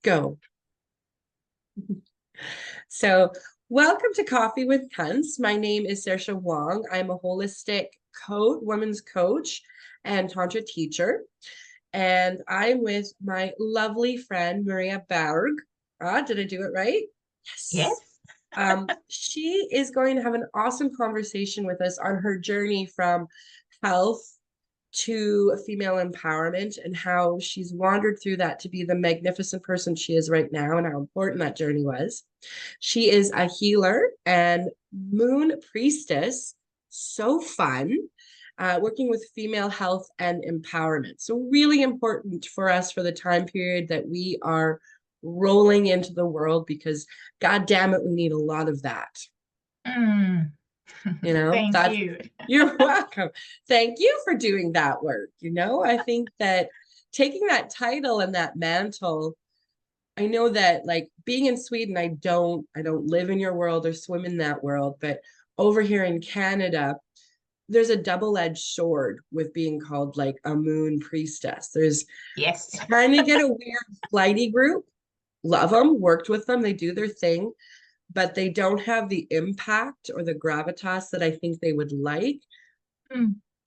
go. So, welcome to Coffee with Cunts. My name is Saoirse Wong. I'm a holistic women's coach and tantra teacher. And I'm with my lovely friend, Maria Berg. Did I do it right? Yes. Yes. She is going to have an awesome conversation with us on her journey from health to female empowerment and how she's wandered through that to be the magnificent person she is right now and how important that journey was. She is a healer and Moon Priestess. So fun. Working with female health and empowerment. So, really important for us for the time period that we are rolling into the world because, God damn it, we need a lot of that. Thank you. You're welcome. Thank you for doing that work. I think that taking that title and that mantle, I know that like being in Sweden, I don't live in your world or swim in that world, but over here in Canada, there's a double-edged sword with being called like a moon priestess. There's Yes. kind of get a weird flighty group. Love them, worked with them, they do their thing, but they don't have the impact or the gravitas that I think they would like.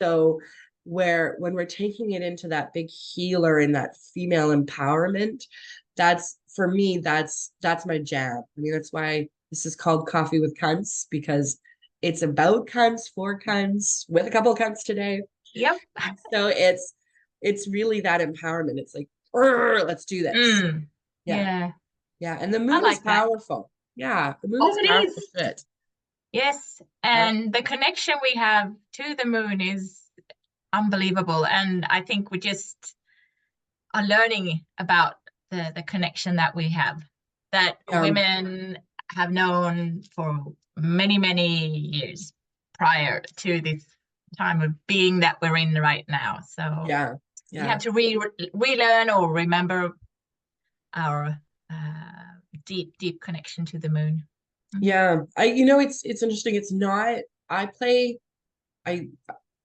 So when we're taking it into that big healer and that female empowerment, that's for me, that's my jam. I mean, that's why this is called Coffee with Cunts, because it's about cunts, for cunts, with a couple of cunts today. Yep. So it's really that empowerment. It's like, let's do this. Yeah. Yeah. And the moon is like powerful. Yeah. The moon Oh, is it powerful is. shit. Yes. And the connection we have to the moon is unbelievable. And I think we just are learning about the connection that we have, that women have known for many, many years prior to this time of being that we're in right now. So we have to relearn or remember our deep connection to the moon. Yeah. It's interesting. It's not, I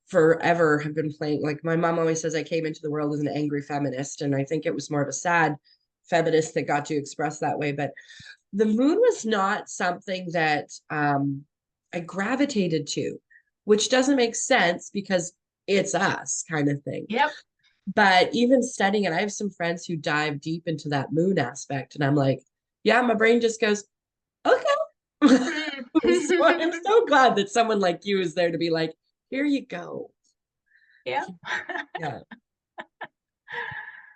forever have been playing, like my mom always says I came into the world as an angry feminist, and I think it was more of a sad feminist that got to express that way. But the moon was not something that I gravitated to, which doesn't make sense because it's us kind of thing. Yep. But even studying it, I have some friends who dive deep into that moon aspect, and I'm like, yeah, my brain just goes, okay. So I'm so glad that someone like you is there to be like, here you go. Yeah. Yeah.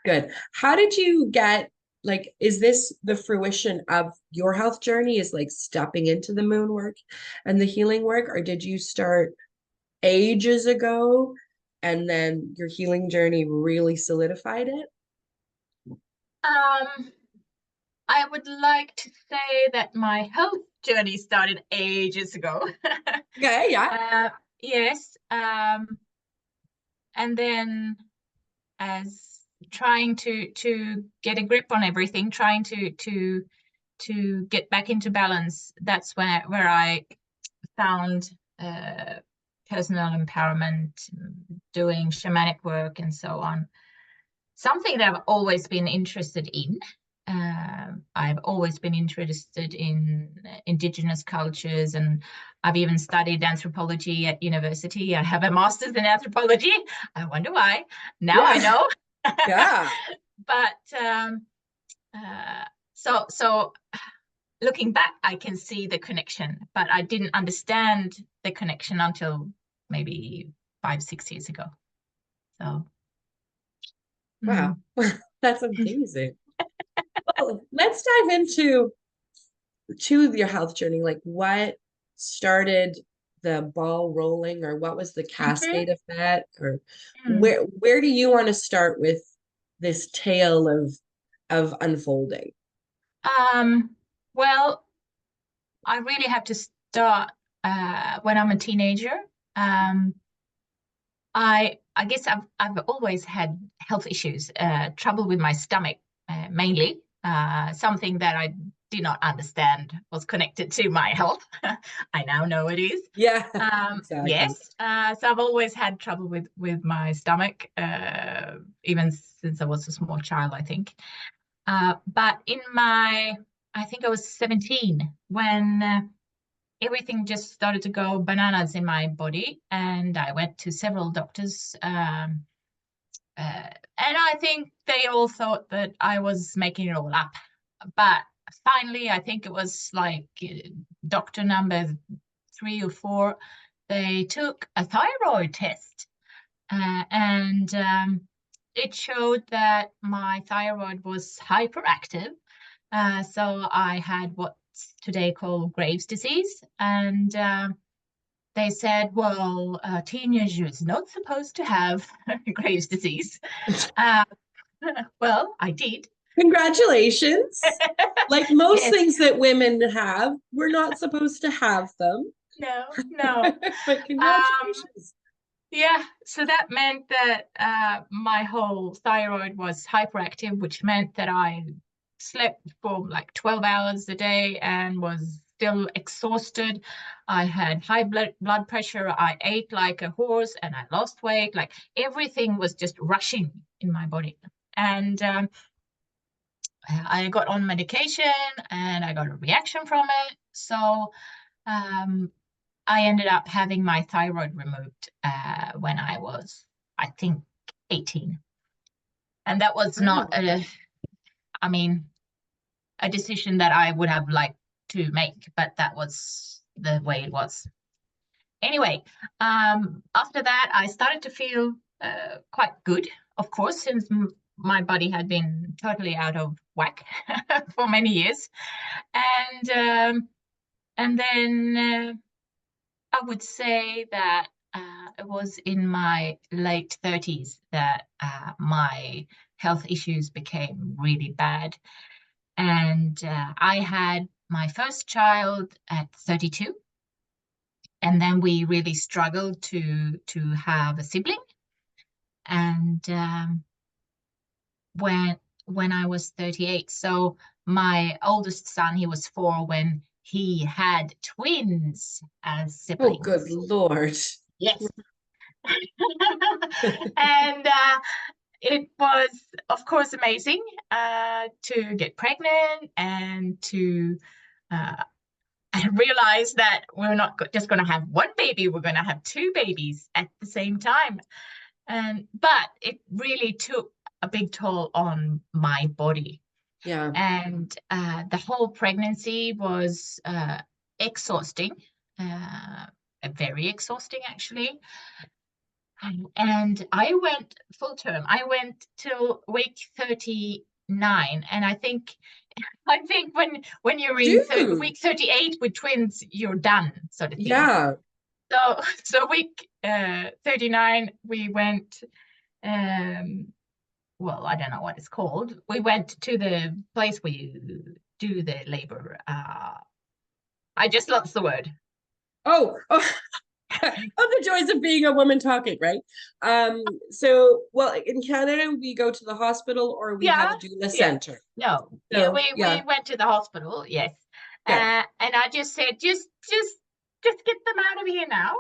Good. How did you get, like, is this the fruition of your health journey, is like stepping into the moon work and the healing work, or did you start ages ago and then your healing journey really solidified it? I would like to say that my health journey started ages ago. Yeah. Yes. And then as trying to get a grip on everything, trying to get back into balance, that's where I found personal empowerment, doing shamanic work and so on. Something that I've always been interested in. I've always been interested in indigenous cultures, and I've even studied anthropology at university. I have a master's in anthropology. I wonder why. Now I know. Yeah. But so looking back, I can see the connection, but I didn't understand the connection until maybe 5-6 years ago. So Wow. That's amazing. Well, let's dive into your health journey. Like, what started the ball rolling, or what was the cascade effect, or where do you want to start with this tale of unfolding? Well, I really have to start when I'm a teenager. I guess I've always had health issues, trouble with my stomach mainly, something that I did not understand was connected to my health. I now know it is. Yeah, exactly. Yes. So I've always had trouble with my stomach, even since I was a small child, I think. But I think I was 17 when everything just started to go bananas in my body, and I went to several doctors. And I think they all thought that I was making it all up. But finally, I think it was like doctor number 3 or 4, they took a thyroid test, and it showed that my thyroid was hyperactive. So I had what's today called Graves' disease, and they said, well, a teenager is not supposed to have Graves' disease. Uh, well, I did. Congratulations. Like most Yes. things that women have, we're not supposed to have them. No, no. But Um, congratulations. yeah, so that meant that my whole thyroid was hyperactive, which meant that I slept for like 12 hours a day and was still exhausted. I had high blood pressure. I ate like a horse and I lost weight. Like everything was just rushing in my body. And I got on medication and I got a reaction from it. So um, I ended up having my thyroid removed when I was, I think, 18. And that was not Wow. I mean, a decision that I would have liked to make, but that was the way it was. Anyway, after that, I started to feel quite good, of course, since my body had been totally out of whack for many years. And then I would say that it was in my late 30s that my health issues became really bad. And I had my first child at 32. And then we really struggled to have a sibling. And when I was 38, so my oldest son, he was 4 when he had twins as Oh, good siblings. Lord. Yes. And it was, of course, amazing to get pregnant and to uh, realize that we're not just going to have one baby, we're going to have 2 babies at the same time. But it really took a big toll on my body. Yeah. And the whole pregnancy was exhausting, very exhausting, actually. And I went full term. I went till week 39, and I think when you're in Dude. week 38 with twins, you're done, sort of thing. Yeah. So week 39, we went. Well, I don't know what it's called. We went to the place where you do the labor. I just lost the word. Oh, oh, oh, the joys of being a woman talking, right? So, well, in Canada, we go to the hospital or we have Yeah, a doula yeah. center. No, yeah, So, we yeah, went to the hospital, yes. good. And I just said, just get them out of here now.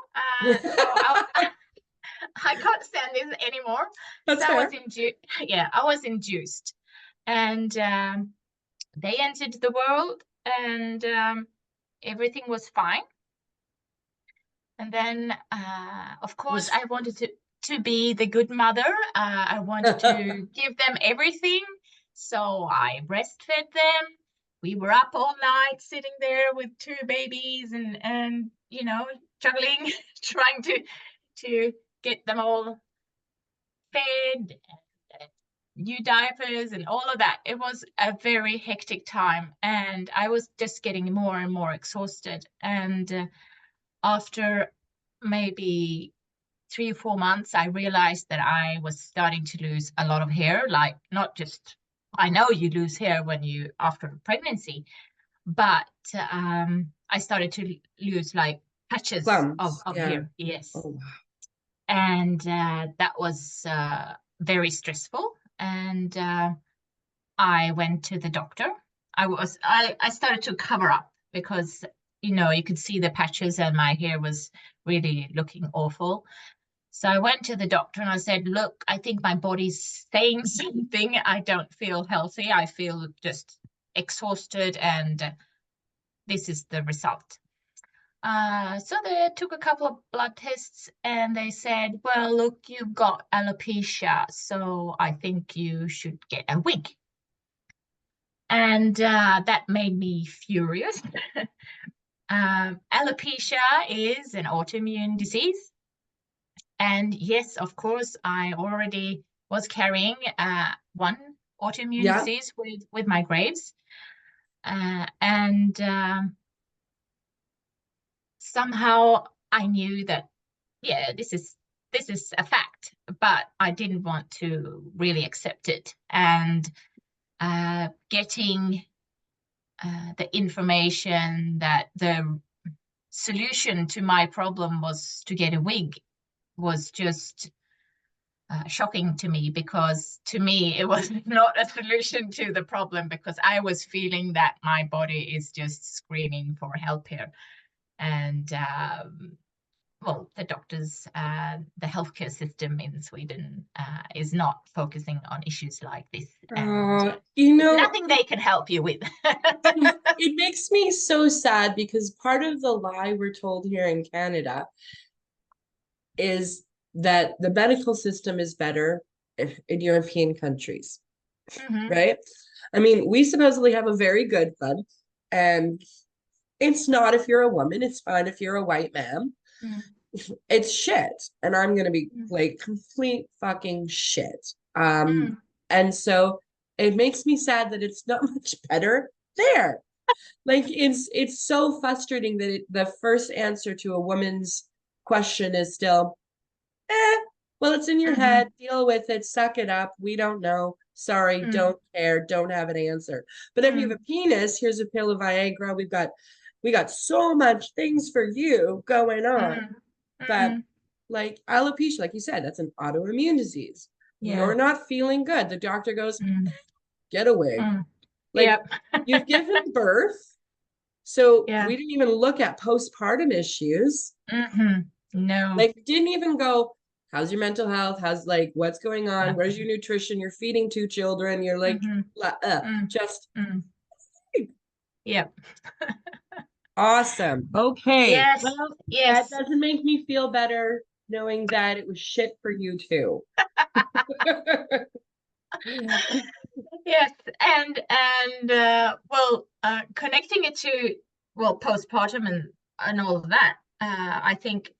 I can't stand this anymore. That's So I was fair. induced. Yeah, I was induced, and they entered the world, and everything was fine. And then, of course, Was I wanted to be the good mother. I wanted to give them everything. So I breastfed them. We were up all night sitting there with 2 babies and juggling, trying to get them all fed, new diapers and all of that. It was a very hectic time, and I was just getting more and more exhausted. And after maybe 3 or 4 months, I realized that I was starting to lose a lot of hair. Like, not just, I know you lose hair when you after pregnancy, but I started to lose like patches plums. of Yeah. hair. Yes. Oh, wow. And that was very stressful. And I went to the doctor. I started to cover up because you could see the patches and my hair was really looking awful. So I went to the doctor and I said, look, I think my body's saying something. I don't feel healthy. I feel just exhausted, and this is the result. So they took a couple of blood tests and they said, well, look, you've got alopecia, so I think you should get a wig. And that made me furious. Alopecia is an autoimmune disease. And yes, of course, I already was carrying one autoimmune Yeah. disease with my Graves. And somehow I knew that, yeah, this is a fact, but I didn't want to really accept it. And getting the information that the solution to my problem was to get a wig was just shocking to me, because to me it was not a solution to the problem, because I was feeling that my body is just screaming for help here. And well, the doctors, the healthcare system in Sweden is not focusing on issues like this, and You there's know, nothing they can help you with. it makes me so sad because part of the lie we're told here in Canada is that the medical system is better in European countries, Mm-hmm. right? I mean, we supposedly have a very good one, and it's not if you're a woman, it's fine if you're a white man. Mm-hmm. It's shit. And I'm gonna be Mm-hmm. like complete fucking shit. Mm-hmm. And so it makes me sad that it's not much better there. Like it's so frustrating that the first answer to a woman's question is still, well, it's in your Mm-hmm. head, deal with it, suck it up. We don't know. Sorry, don't care, don't have an answer. But if you have a penis, here's a pill of Viagra. We got so much things for you going on. Mm-hmm. But Mm-hmm. like alopecia, like you said, that's an autoimmune disease. Yeah. You're not feeling good. The doctor goes, Mm-hmm. get a wig. Mm-hmm. Like Yep. you've given birth. So Yeah. we didn't even look at postpartum issues. Mm-hmm. No, Like, didn't even go, how's your mental health? How's like, what's going on? Where's nothing. your nutrition? You're feeding two children. You're like, Mm-hmm. Mm-hmm. just Yep. awesome. Okay. Yes. Well, that Yes. doesn't make me feel better knowing that it was shit for you too. Yes, and well, connecting it to, well, postpartum and all of that, I think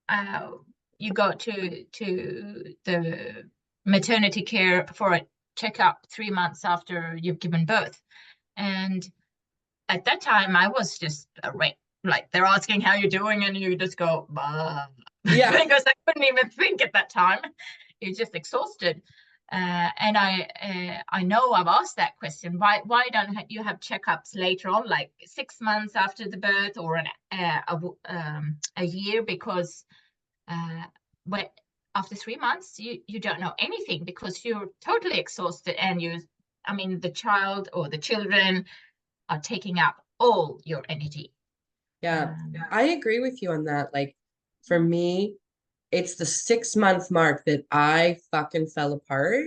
uh, you go to the maternity care for a checkup 3 months after you've given birth, and at that time I was just a wreck. Like, they're asking how you're doing, and you just go, bah, Yeah. because I couldn't even think at that time. You're just exhausted. And I know I've asked that question. Why don't you have checkups later on, like 6 months after the birth, or a year? Because when after 3 months you don't know anything, because you're totally exhausted, and I mean, the child or the children are taking up all your energy. Yeah. Yeah. I agree with you on that. Like, for me, it's the 6 month mark that I fucking fell apart.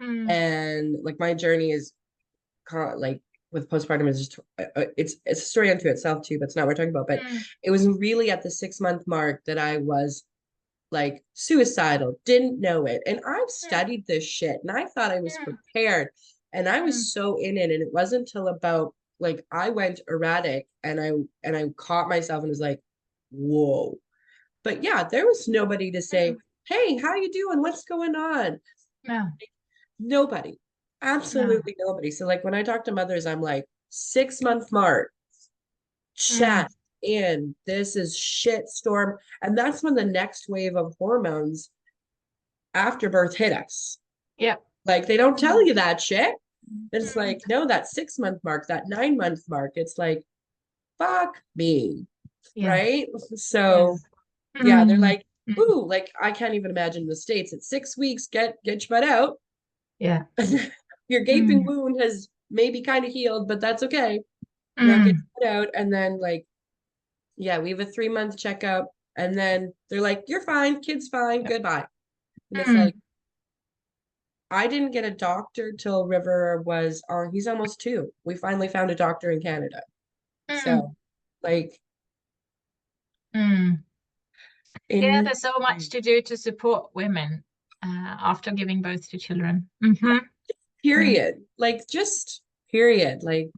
Mm, And like my journey is like with postpartum is just it's a story unto itself too, but it's not what we're talking about. But mm, it was really at the 6 month mark that I was like suicidal, didn't know it. And I've mm, studied this shit and I thought I was mm, prepared. And I mm, was so in it. And it wasn't until about like I went erratic and I caught myself and was like, whoa. But yeah, there was nobody to say, mm. hey, how you doing? What's going on? No, Nobody. no. Absolutely nobody. So like when I talk to mothers, I'm like, 6 month mark, Mm, chat in. This is shit storm. And that's when the next wave of hormones after birth hit us. yep. Like they don't tell Mm, you that shit. It's mm, like, no, that 6 month mark, that 9 month mark, it's like, fuck me. yeah. Right. So Yes. yeah, they're Mm, like, mm, ooh, like I can't even imagine the States at 6 weeks, get your butt out. yeah. Your gaping Mm, wound has maybe kind of healed, but that's okay. Now get mm, your butt out. And then like, yeah, we have a 3 month checkup. And then they're like, you're fine, kid's fine, goodbye. And it's like, Mm, I didn't get a doctor till River was on, he's almost 2. We finally found a doctor in Canada. mm, So, like, mm. Yeah, in there's so much to do to support women after giving birth to children. Mm-hmm. Mm. period, like, just period. Like,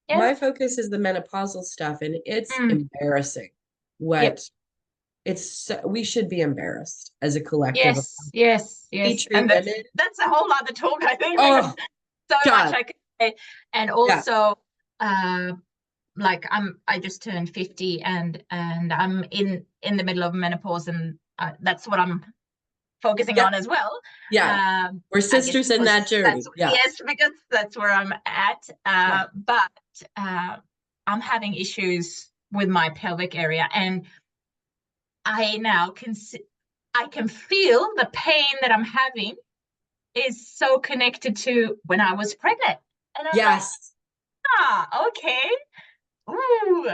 Yeah. my focus is the menopausal stuff, and it's Mm. embarrassing Yep. what we should be embarrassed as a collective of Yes, yes, how we yes. treat And women. that's a whole other talk, I think. Like Oh so much God. I could say. And Yeah. also uh like I just turned 50 and I'm in the middle of menopause and that's what I'm focusing Yeah. on as well. Yeah. We're I guess sisters in because that journey. that's Yeah. yes, because that's where I'm at. Yeah. But I'm having issues with my pelvic area, and I now I can feel the pain that I'm having is so connected to when I was pregnant, and I'm like, Yes. okay, ooh,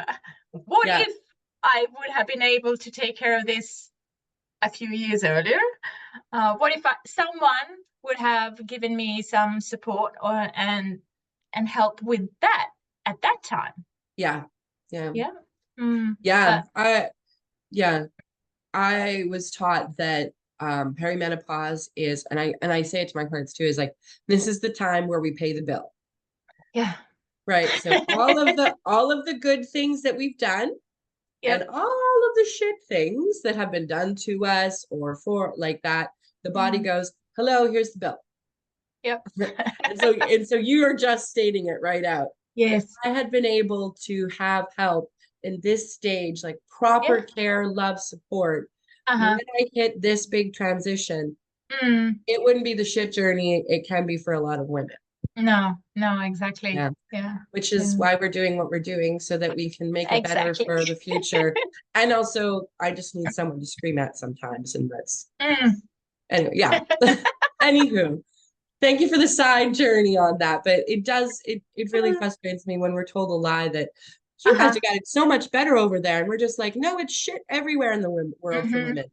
what Yeah. if I would have been able to take care of this a few years earlier? What if someone would have given me some support and help with that at that time? Yeah. Yeah. Yeah. Mm, Yeah. but Yeah. I was taught that perimenopause is, and I say it to my clients too, is like, this is the time where we pay the bill. yeah. Right. So all of the good things that we've done and Yep. all of the shit things that have been done to us or for like that, the body Mm, goes, hello, here's the bill. yep. And so you are just stating it right out. If Yes. I had been able to have help in this stage, like Yeah. proper care, love, support, when Uh-huh. I hit this big transition, Mm, it wouldn't be the shit journey it can be for a lot of women. no, no, exactly. Yeah. Yeah. Which Yeah. is why we're doing what we're doing so that we can make it better Exactly. for the future. And also, I just need someone to scream at sometimes. And that's Mm. anyway, yeah. Anywho, thank you for the side journey on that. But it really frustrates me when we're told a lie that you guys Uh-huh. have got it so much better over there. And we're just like, no, it's shit everywhere in the world for Mm-hmm. women.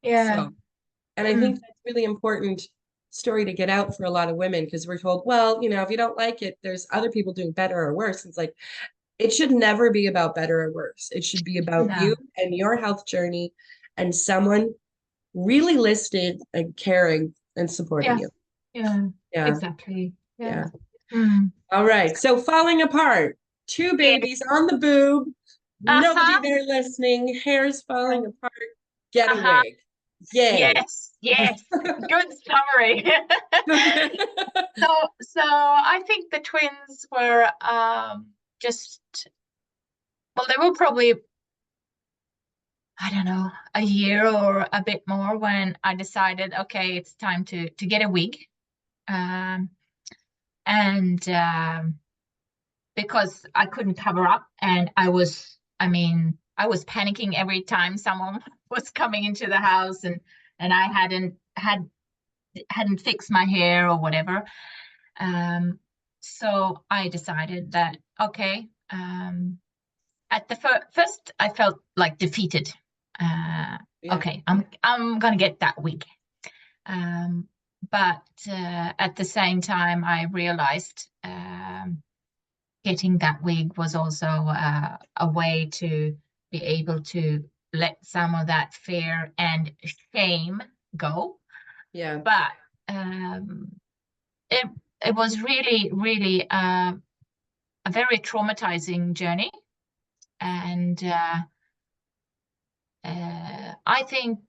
Yeah. So, and I think Mm. that's really important story to get out for a lot of women because we're told, well, if you don't like it, there's other people doing better or worse. It's like, it should never be about better or worse. It should be about No. you and your health journey and someone really listening and caring and supporting Yeah. you. Yeah. Yeah. Exactly. Yeah. Yeah. Mm. All right. So falling apart, 2 Yeah. babies on the boob, nobody Uh-huh. there listening, hair's falling Yeah. apart, get a Uh-huh. wig. Yay. Yes. Yes. Good summary. Okay. So I think the twins were just well, they were probably I don't know, a year or a bit more when I decided, okay, it's time to get a wig. Um, and because I couldn't cover up and I was panicking every time someone was coming into the house and I hadn't fixed my hair or whatever. So I decided that okay, at the first I felt like defeated. Uh, Yeah. okay, I'm gonna get that wig. Um, but at the same time, I realized getting that wig was also a way to be able to let some of that fear and shame go. Yeah. But um, it it was really, really a very traumatizing journey, and I think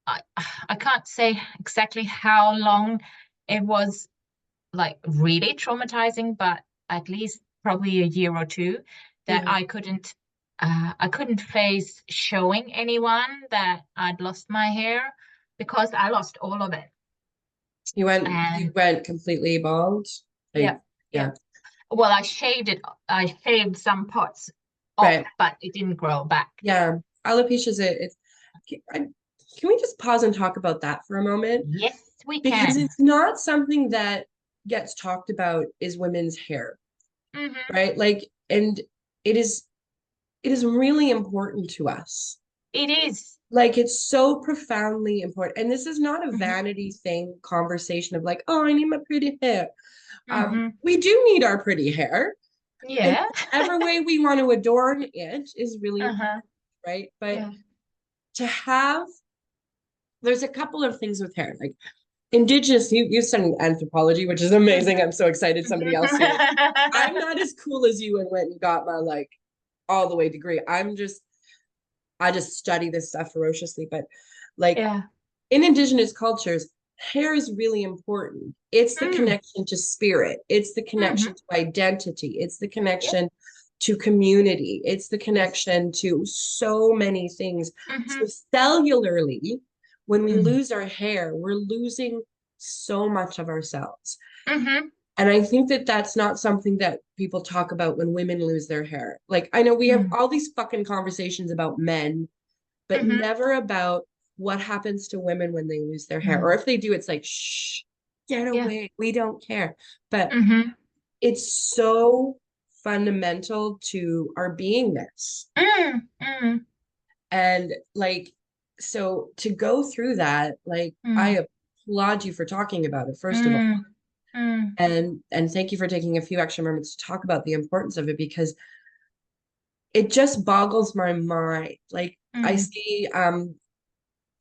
I I can't say exactly how long it was like really traumatizing, but at least probably a year or two that Yeah. I couldn't face showing anyone that I'd lost my hair because I lost all of it. You And went completely bald. yeah, Like, yeah. yeah. Well, I shaved it. I shaved some parts off, Right. but it didn't grow back. Yeah. Alopecia is can we just pause and talk about that for a moment? Yes, we Because can. it's not something that gets talked about is women's hair, Hmm. right? Like, and it is it is really important to us. It is. Like it's so profoundly important. And this is not a Mm-hmm. vanity thing conversation of like, oh, I need my pretty hair. Mm-hmm. We do need our pretty hair. And Yeah. whatever way we want to adorn it is really important, Uh-huh. right? But Yeah. to have, there's a couple of things with hair. Like indigenous, you studied anthropology, which is amazing. I'm so excited somebody else here. I'm not as cool as you and went and got my like all the way degree. I just study this stuff ferociously, but like Yeah. in indigenous cultures, hair is really important. It's the Mm. connection to spirit, it's the Mm-hmm. connection to identity, it's the Yep. connection to community, it's the Yes. connection to so many things. So, Mm-hmm. cellularly, when we Mm. lose our hair, we're losing so much of ourselves. Mm-hmm. And I think that that's not something that people talk about when women lose their hair. Like, I know we have Mm. all these fucking conversations about men, but Mm-hmm. never about what happens to women when they lose their hair. Or Mm. if they do, it's like, shh, get Yeah. away. We don't care. But Mm-hmm. it's so fundamental to our beingness. Mm. Mm. And like, so to go through that, like, Mm. I applaud you for talking about it, first of all. Mm. Mm. And thank you for taking a few extra moments to talk about the importance of it because it just boggles my mind. Like I Mm. see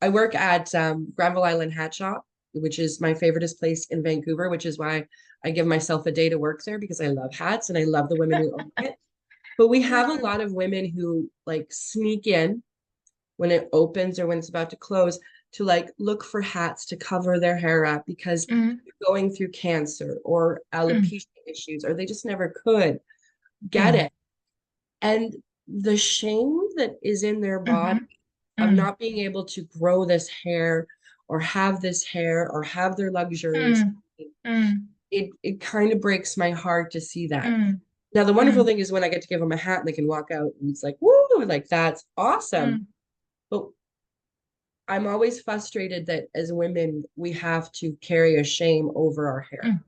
I work at Granville Island Hat Shop, which is my favoriteest place in Vancouver, which is why I give myself a day to work there because I love hats and I love the women who own it. But we have a Mm. lot of women who like sneak in when it opens or when it's about to close to like look for hats to cover their hair up because Mm. they're going through cancer or Mm. alopecia issues or they just never could get Yeah. it. And the shame that is in their body Mm-hmm. of Mm. not being able to grow this hair or have their luxuries, Mm. Mm. it kind of breaks my heart to see that. Mm. Now, the wonderful Mm. thing is when I get to give them a hat and they can walk out and it's like, woo, like that's awesome. Mm. But I'm always frustrated that as women, we have to carry a shame over our hair, Mm.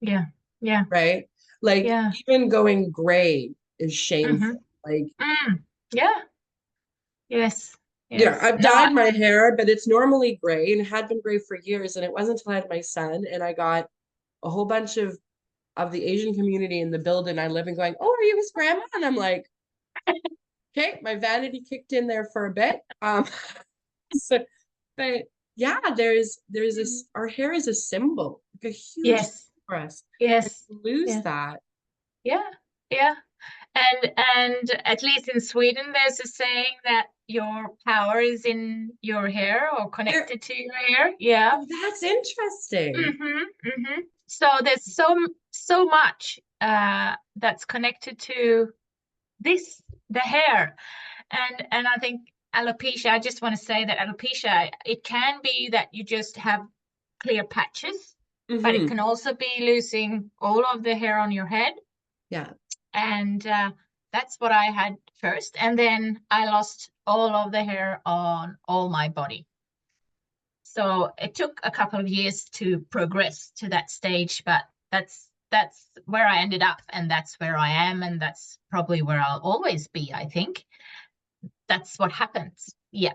Yeah. Yeah. right? Like Yeah. even going gray is Mm-hmm. shameful. Like, Mm. Yeah. Yes. yeah, Yes. I've No. dyed my hair, but it's normally gray and it had been gray for years. And it wasn't until I had my son and I got a whole bunch of the Asian community in the building I live in going, oh, are you his grandma? And I'm like, okay, my vanity kicked in there for a bit. So, but yeah, there's Mm. this our hair is a symbol, like a huge symbol Yes. for us. And Yes. to lose Yeah. that. Yeah. Yeah. And at least in Sweden, there's a saying that your power is in your hair or There, connected to your hair. Yeah. oh, that's interesting. Mm-hmm. Mm-hmm. So there's so much that's connected to this, the hair. And I think alopecia, I just want to say that alopecia, it can be that you just have clear patches, but it Mm-hmm. can also be losing all of the hair on your head. Yeah. And that's what I had first. And then I lost all of the hair on all my body. So it took a couple of years to progress to that stage, but that's where I ended up, and that's where I am, and that's probably where I'll always be, I think. That's what happens. Yeah.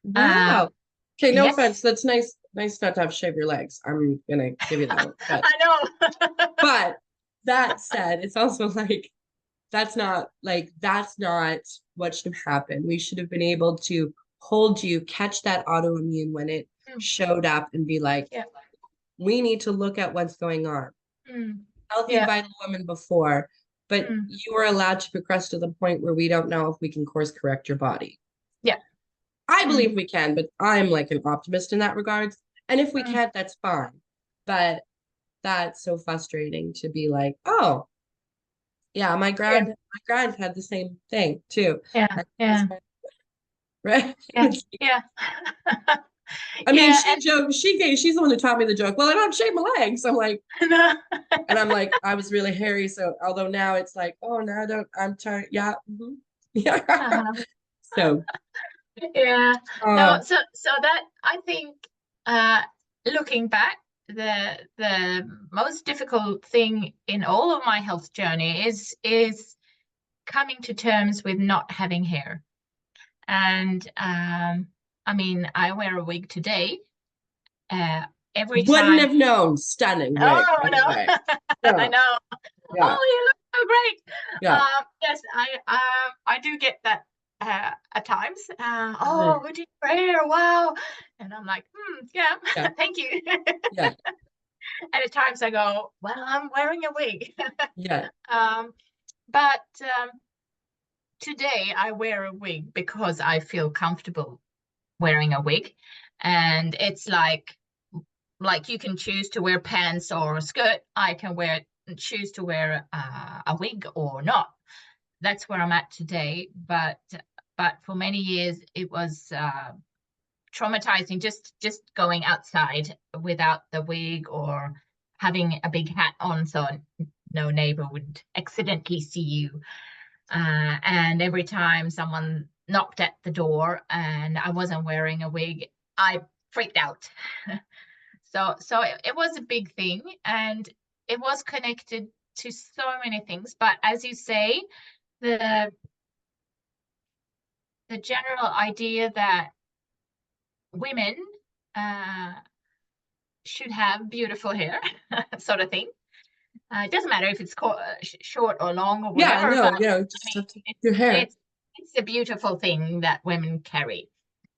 Uh, Wow. Okay, no offense. yes. That's nice not to have to shave your legs. I'm gonna give you that one. I know. But that said, it's also like that's not what should have happened. We should have been able to hold you, catch that autoimmune when it Mm, showed up and be like, yeah. we need to look at what's going on. Mm, Healthy, yeah. vital woman before, but Mm, you were allowed to progress to the point where we don't know if we can course correct your body. yeah. I Mm, believe we can, but I'm like an optimist in that regard. And if we mm, can't, that's fine. But that's so frustrating to be like, oh, yeah, yeah. my grand had the same thing too. Yeah. And Yeah. right? Yeah. Yeah. I mean, Yeah. she's the one who taught me the joke. Well, I don't shave my legs. I'm like, And and I'm like, I was really hairy. So although now it's like, oh, now I don't, I'm tired. Yeah. Mhm. Yeah. uh-huh. So, Yeah. No, uh, so that I think uh looking back, the most difficult thing in all of my health journey is coming to terms with not having hair. And I mean, I wear a wig today. Uh, every Wouldn't time. have known. Stunning wig, Oh by the way. no, I Yeah, know. yeah, Oh, you look so great. yeah. Yes, I do get that at times. Mhm. Oh, what did you wear? Wow. And I'm like, yeah, Yeah, thank you. yeah, And at times I go, well, I'm wearing a wig. yeah. um, but today I wear a wig because I feel comfortable wearing a wig. And it's like you can choose to wear pants or a skirt. I can choose to wear a wig or not. That's where I'm at today. But for many years it was traumatizing just going outside without the wig or having a big hat on so no neighbor would accidentally see you. And every time someone knocked at the door and I wasn't wearing a wig, I freaked out. So it was a big thing, and it was connected to so many things. But as you say, the the general idea that women uh, should have beautiful hair, sort of thing. It doesn't matter if it's short or long or Yeah, whatever, no, but I just mean, have to your hair. it's a beautiful thing that women carry.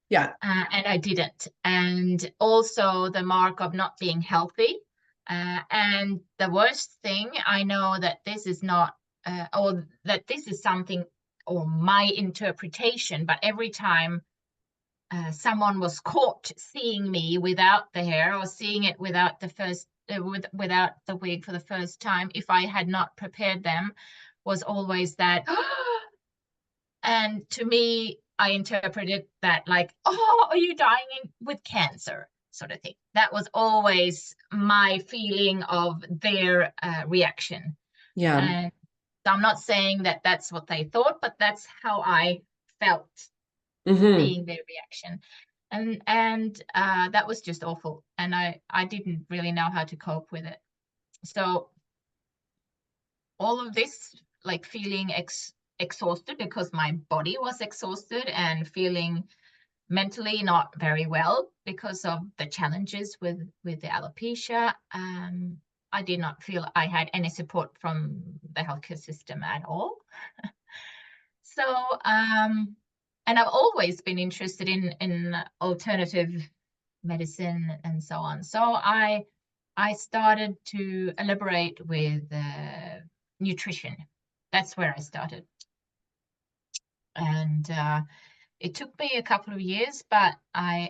Yeah. And I didn't. And also the mark of not being healthy. And the worst thing, I know that this is not, or that this is something, or my interpretation, but every time someone was caught seeing me without the hair or seeing it without the without the wig for the first time, if I had not prepared them, was always that. And to me, I interpreted that like, oh, are you dying with cancer? Sort of thing. That was always my feeling of their reaction. Yeah. And I'm not saying that that's what they thought, but that's how I felt Hmm. seeing their reaction. And that was just awful. And I didn't really know how to cope with it. So all of this, like feeling exhausted because my body was exhausted and feeling mentally not very well because of the challenges with the alopecia. I did not feel I had any support from the healthcare system at all. So, and I've always been interested in alternative medicine and so on. So I started to elaborate with nutrition. That's where I started, and it took me a couple of years, but I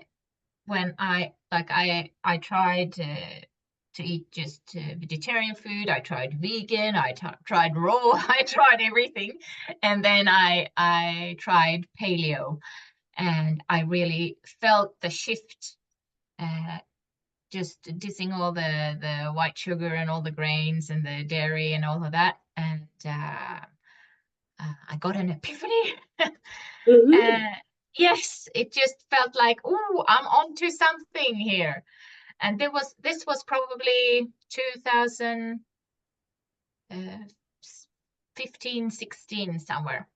tried to eat just vegetarian food. I tried vegan. I tried raw. I tried everything, and then I tried paleo, and I really felt the shift. Just dissing all the white sugar and all the grains and the dairy and all of that, and I got an epiphany. Hmm. uh, yes, it just felt like, oh, I'm onto something here. And this was probably 2015, 16 somewhere.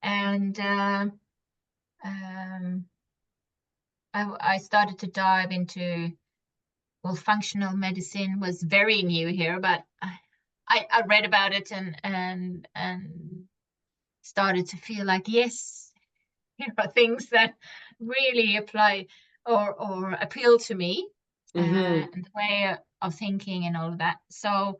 And um, I started to dive into, well, functional medicine was very new here, but I read about it and started to feel like, yes, here are things that really apply or appeal to me, Hmm. and the way of thinking and all of that. So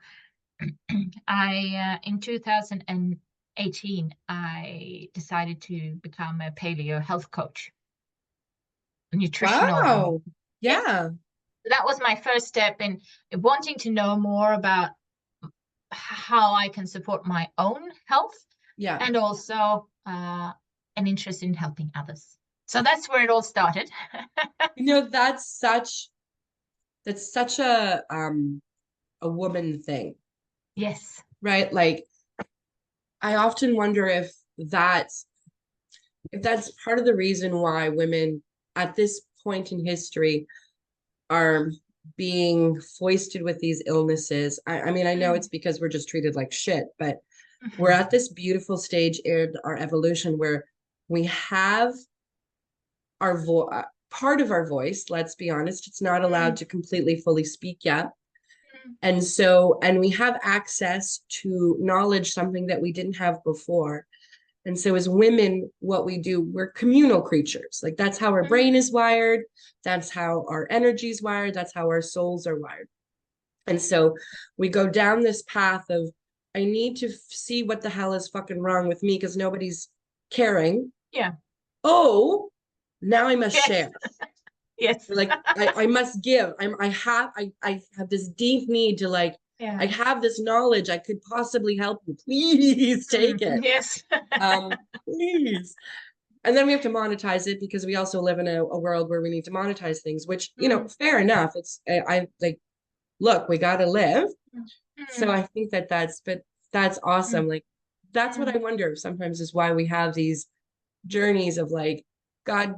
I in 2018 I decided to become a paleo health coach, nutritional. Wow. Yes, Yeah. that was my first step in wanting to know more about how I can support my own health, Yeah. and also an interest in helping others. So that's where it all started. That's such a woman thing, Yes. right? Like I often wonder if that's part of the reason why women at this point in history are being foisted with these illnesses. I mean, I know it's because we're just treated like shit, but We're Mhm. at this beautiful stage in our evolution where we have our part of our voice, let's be honest, it's not allowed Mm, to completely fully speak yet. mm, And so, and we have access to knowledge, something that we didn't have before. And so, as women, what we do, we're communal creatures. Like that's how our brain mm, is wired. That's how our energy is wired. That's how our souls are wired. And so, we go down this path of, I need to see what the hell is fucking wrong with me because nobody's caring. yeah. Oh, now I must Yes. share. Yes. Like I must give. I have this deep need to like, I Yeah. have this knowledge. I could possibly help you. Please take it. Yes. Um, please. And then we have to monetize it because we also live in a world where we need to monetize things, which, Mm, fair enough. It's I like, look, we got to live. mm, So mm, I think but that's awesome. mm, Like that's what I mm, wonder sometimes is why we have these journeys of like, God,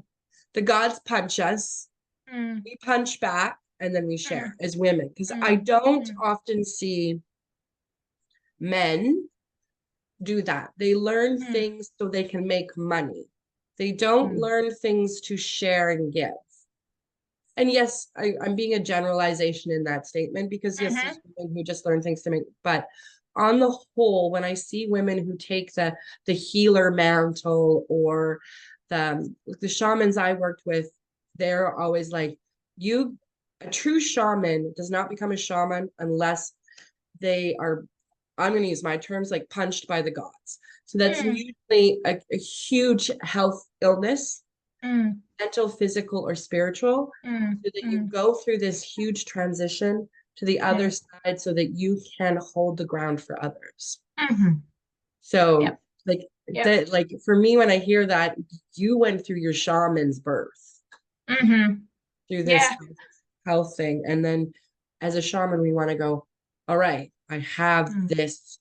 the gods punch us, mm, we punch back, and then we mm, share as women. Because I mm, don't mm, often see men do that. They learn mm, things so they can make money. They don't mm, learn things to share and give. And yes, I'm being a generalization in that statement because yes, there's mhm, women who just learn things to make, but on the whole, when I see women who take the healer mantle or the shamans I worked with, they're always like, you a true shaman does not become a shaman unless they are, I'm going to use my terms, like punched by the gods. So that's mm, usually a huge health illness, mm, mental, physical, or spiritual, mm, so that you mm. go through this huge transition to the other Yeah. side so that you can hold the ground for others. Mhm. So Yep. like Yep. that, like for me, when I hear that, you went through your shaman's birth Mhm. through this Yeah. health thing. And then as a shaman, we want to go, all right, I have Mm. this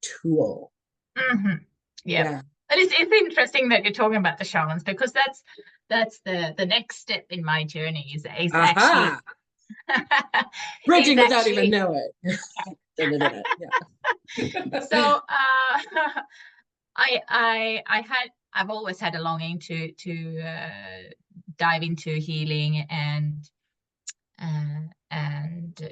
tool. Mhm. Yep. Yeah. And it's interesting that you're talking about the shamans because that's the next step in my journey is actually Aha. is Bridging without even actually knowing. Yeah. so I've always had a longing to dive into healing and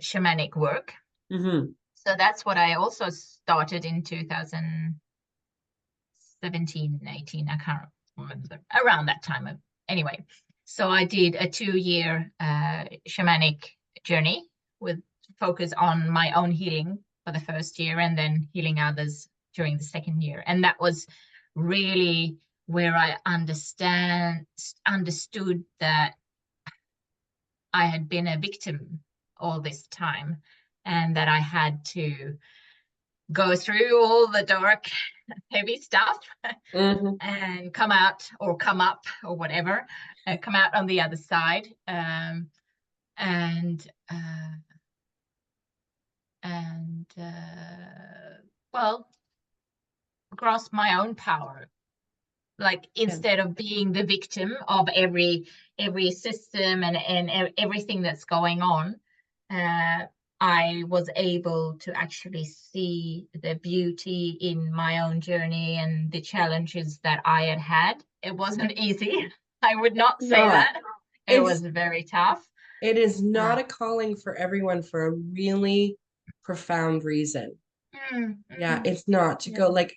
shamanic work. Hmm. So that's what I also started in 2017, 18. I can't remember around that time. Anyway, so I did a 2 year shamanic journey with focus on my own healing for the first year and then healing others during the second year. And that was really where I understood that I had been a victim all this time and that I had to go through all the dark, heavy stuff Hmm. and come out or come up or whatever, come out on the other side, and uh, and well, grasp my own power. Like Yeah. instead of being the victim of every system and everything that's going on, uh, I was able to actually see the beauty in my own journey and the challenges that I had had. It wasn't easy. I would not say Not. that. It was It's very tough. it is not Uh, a calling for everyone for a really profound reason. mm, Yeah, mm, it's not to yeah. go like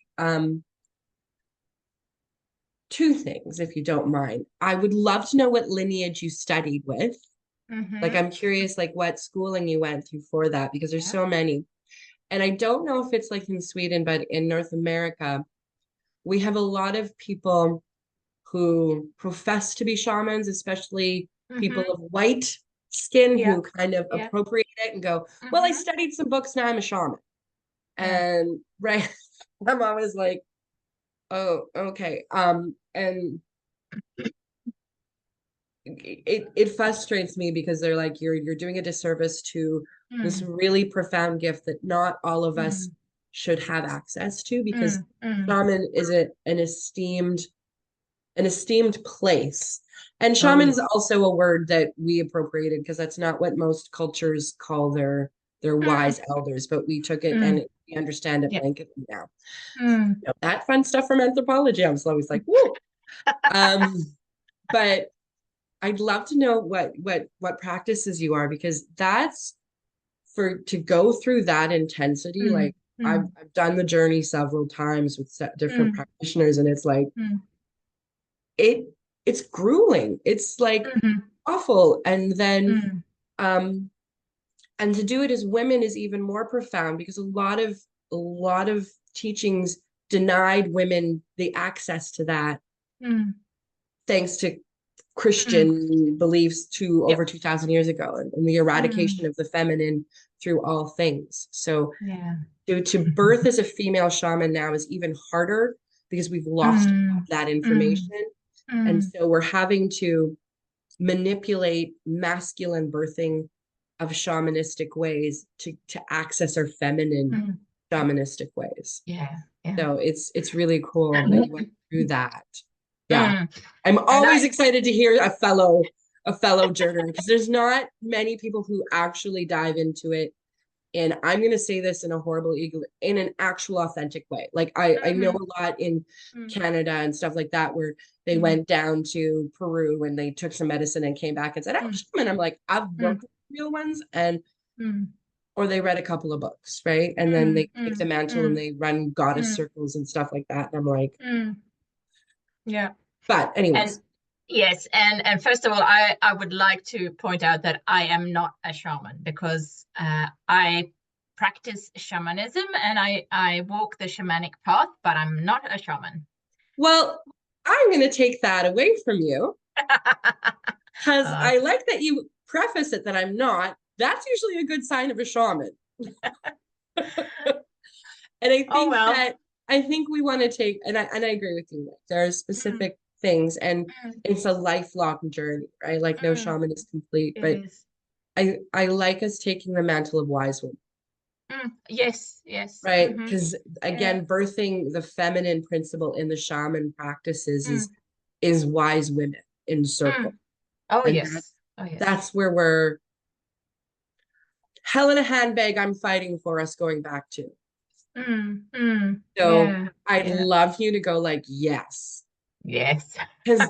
two things if you don't mind. I would love to know what lineage you studied with. Like Mm-hmm. I'm curious like what schooling you went through for that because there's Yeah. so many. And I don't know if it's like in Sweden, but in North America, we have a lot of people who profess to be shamans, especially people Mm-hmm. of white skin Yeah. who kind of Yeah. appropriate it and go, well, I Mm-hmm. studied some books, now I'm a shaman. Yeah. And right, my mom was like, oh, okay. And it frustrates me because they're like, you're doing a disservice to this Mm, really profound gift that not all of us mm, should have access to because mm, mm. shaman is an esteemed place. And Oh shaman is yes. also a word that we appropriated because that's not what most cultures call their Mm, wise elders, but we took it and mm, we understand it Yeah. blanketly now. Mm. You know, that fun stuff from anthropology, I was always like, woo. Um, but I'd love to know what practices you are, because that's for to go through that intensity. Mm. Like I've Mm. I've done the journey several times with different Mm. practitioners, and it's like Mm. it it's grueling. It's like Mhm. awful. And then Mm. um and to do it as women is even more profound, because a lot of teachings denied women the access to that, Mm. thanks to Mm. Christian beliefs to Yep. over 2000 years ago, and the Mm. eradication of the feminine through all things. So Yeah. to birth as a female shaman now is even harder, because we've lost Mm. that Mm. information. And Mm. so we're having to manipulate masculine birthing of shamanistic ways to access our feminine Mm. shamanistic ways. Yeah. Yeah. So it's really cool that you went through that. Yeah. Mm. I'm And always excited to hear a fellow journer, because there's not many people who actually dive into it. And I'm going to say this in a horrible ego, in an actual authentic way. Like I know Mhm. a lot in Mm. Canada and stuff like that, where they Mm. went down to Peru and they took some medicine and came back and said, "I'm a Mm. shaman." I'm like, I've Mm. worked with real ones, and Mm. or they read a couple of books, right? And then Mm. they take the Mm. mantle and Mm. they run goddess Mm. circles and stuff like that. And I'm like, Mm. Yeah. but And anyways, yes, and first of all, I would like to point out that I am not a shaman, because I practice shamanism and I walk the shamanic path, but I'm not a shaman. well, I'm going to take that away from you, because Uh, I like that you preface it that I'm not. That's usually a good sign of a shaman. And oh well. I think we want to take, and I agree with you. Like, there are Mm. specific things, and Mm. it's a lifelong journey, right? Like no Mm. shaman is complete, It but is. I like us taking the mantle of wise woman, Mm. Yes, yes. right? Mm-hmm. Because Yeah. again, birthing the feminine principle in the shaman practices Mm. is wise women in circle, Mm. Oh and yes. Oh yes. that's where we're hell in a handbag. I'm fighting for us going back to. Mm. Mm. So Yeah. I'd Yeah. love you to go like yes, Yes. because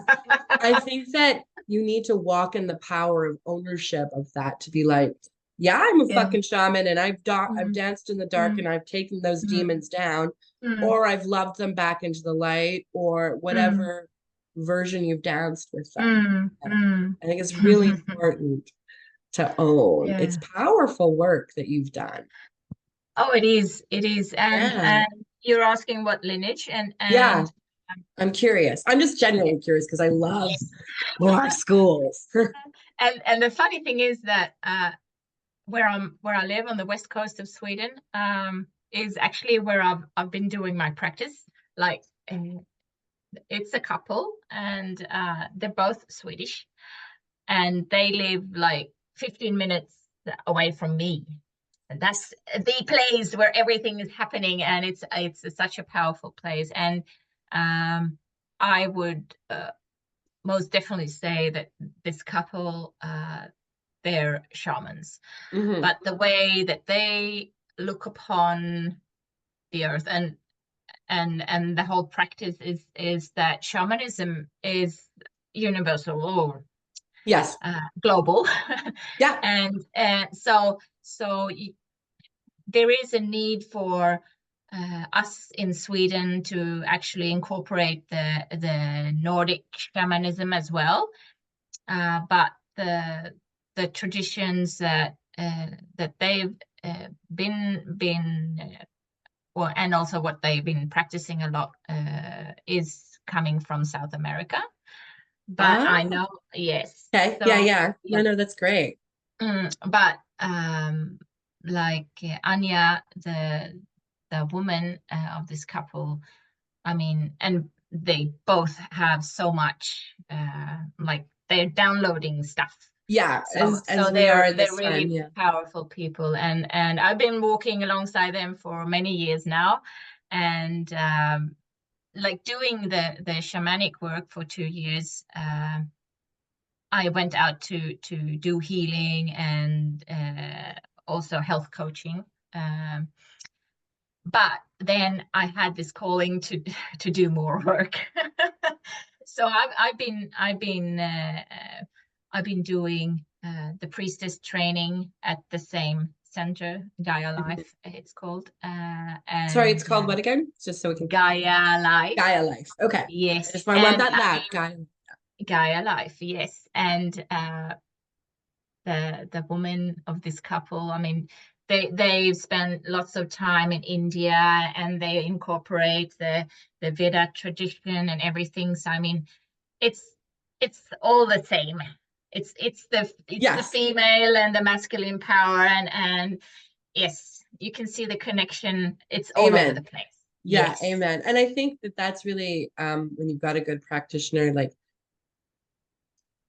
I think that you need to walk in the power of ownership of that, to be like, yeah, I'm a Yeah. fucking shaman, and I've Mm. danced in the dark Mm. and I've taken those Mm. demons down, Mm. or I've loved them back into the light, or Mm. whatever version you've danced with them. Mm. Yeah. Mm. I think it's really important to own. Yeah. It's powerful work that you've done. Oh, it is. It is. Yeah. And you're asking what lineage Yeah. and I'm curious. I'm just yeah. genuinely curious because I love Yes. our schools. And the funny thing is that where I live on the west coast of Sweden is actually where I've been doing my practice. Like it's a couple and they're both Swedish and they live like 15 minutes away from me. And that's the place where everything is happening, and it's such a powerful place. And I would most definitely say that this couple, they're shamans, Hmm. but the way that they look upon the earth and the whole practice is that shamanism is universal or Yes. global, Yeah. and so there is a need for us in Sweden to actually incorporate the Nordic shamanism as well, but the traditions that they've been well, and also what they've been practicing a lot is coming from South America. But Ah, I know, yes. okay. Yeah, So yeah. yeah, No, no, that's great. but like Anya, the woman of this couple, I mean, and they both have so much, like they're downloading stuff. Yeah, So as we are in they're this time. really Yeah. powerful people, and I've been walking alongside them for many years now, and like doing the shamanic work for 2 years. I went out to do healing and also health coaching. Um, but then I had this calling to do more work. So I've been doing the priestess training at the same center, Gaia Mhm. Life, it's called, Sorry, it's and called what again? Just so we can. Gaia Life, Gaia Life. Okay. yes, I want and that I back. mean Gaia. Gaia Life, yes, and the woman of this couple, I mean, they've spent lots of time in India, and they incorporate the Veda tradition and everything. So I mean, it's it's all the same. It's the Yes. female and the masculine power, and yes, you can see the connection. It's all over the Amen. place. Yeah, Yes. amen. And I think that that's really when you've got a good practitioner, like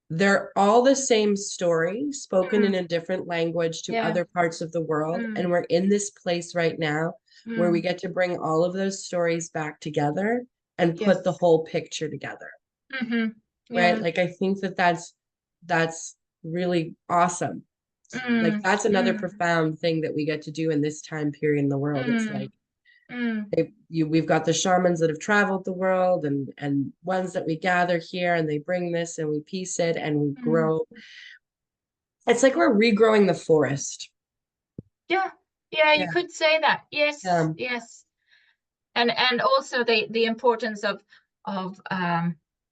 they're all the same story spoken in Mm, a different language to yeah. other parts of the world. And Mm, we're in this place right now where we mm, get to bring all of those stories back together and put the yes. whole picture together, Mm-hmm. right? Yeah. Like I think that that's really awesome. Like Mm, that's another mm, profound thing that we get to do in this time period in the world. It's mm, like mm, we've got the shamans that have traveled the world and ones that we gather here and they bring this and we piece it and we mm. grow. It's like we're regrowing the forest. Yeah. Yeah, you Yeah. could say that. Yes, Um, yes. And also the importance of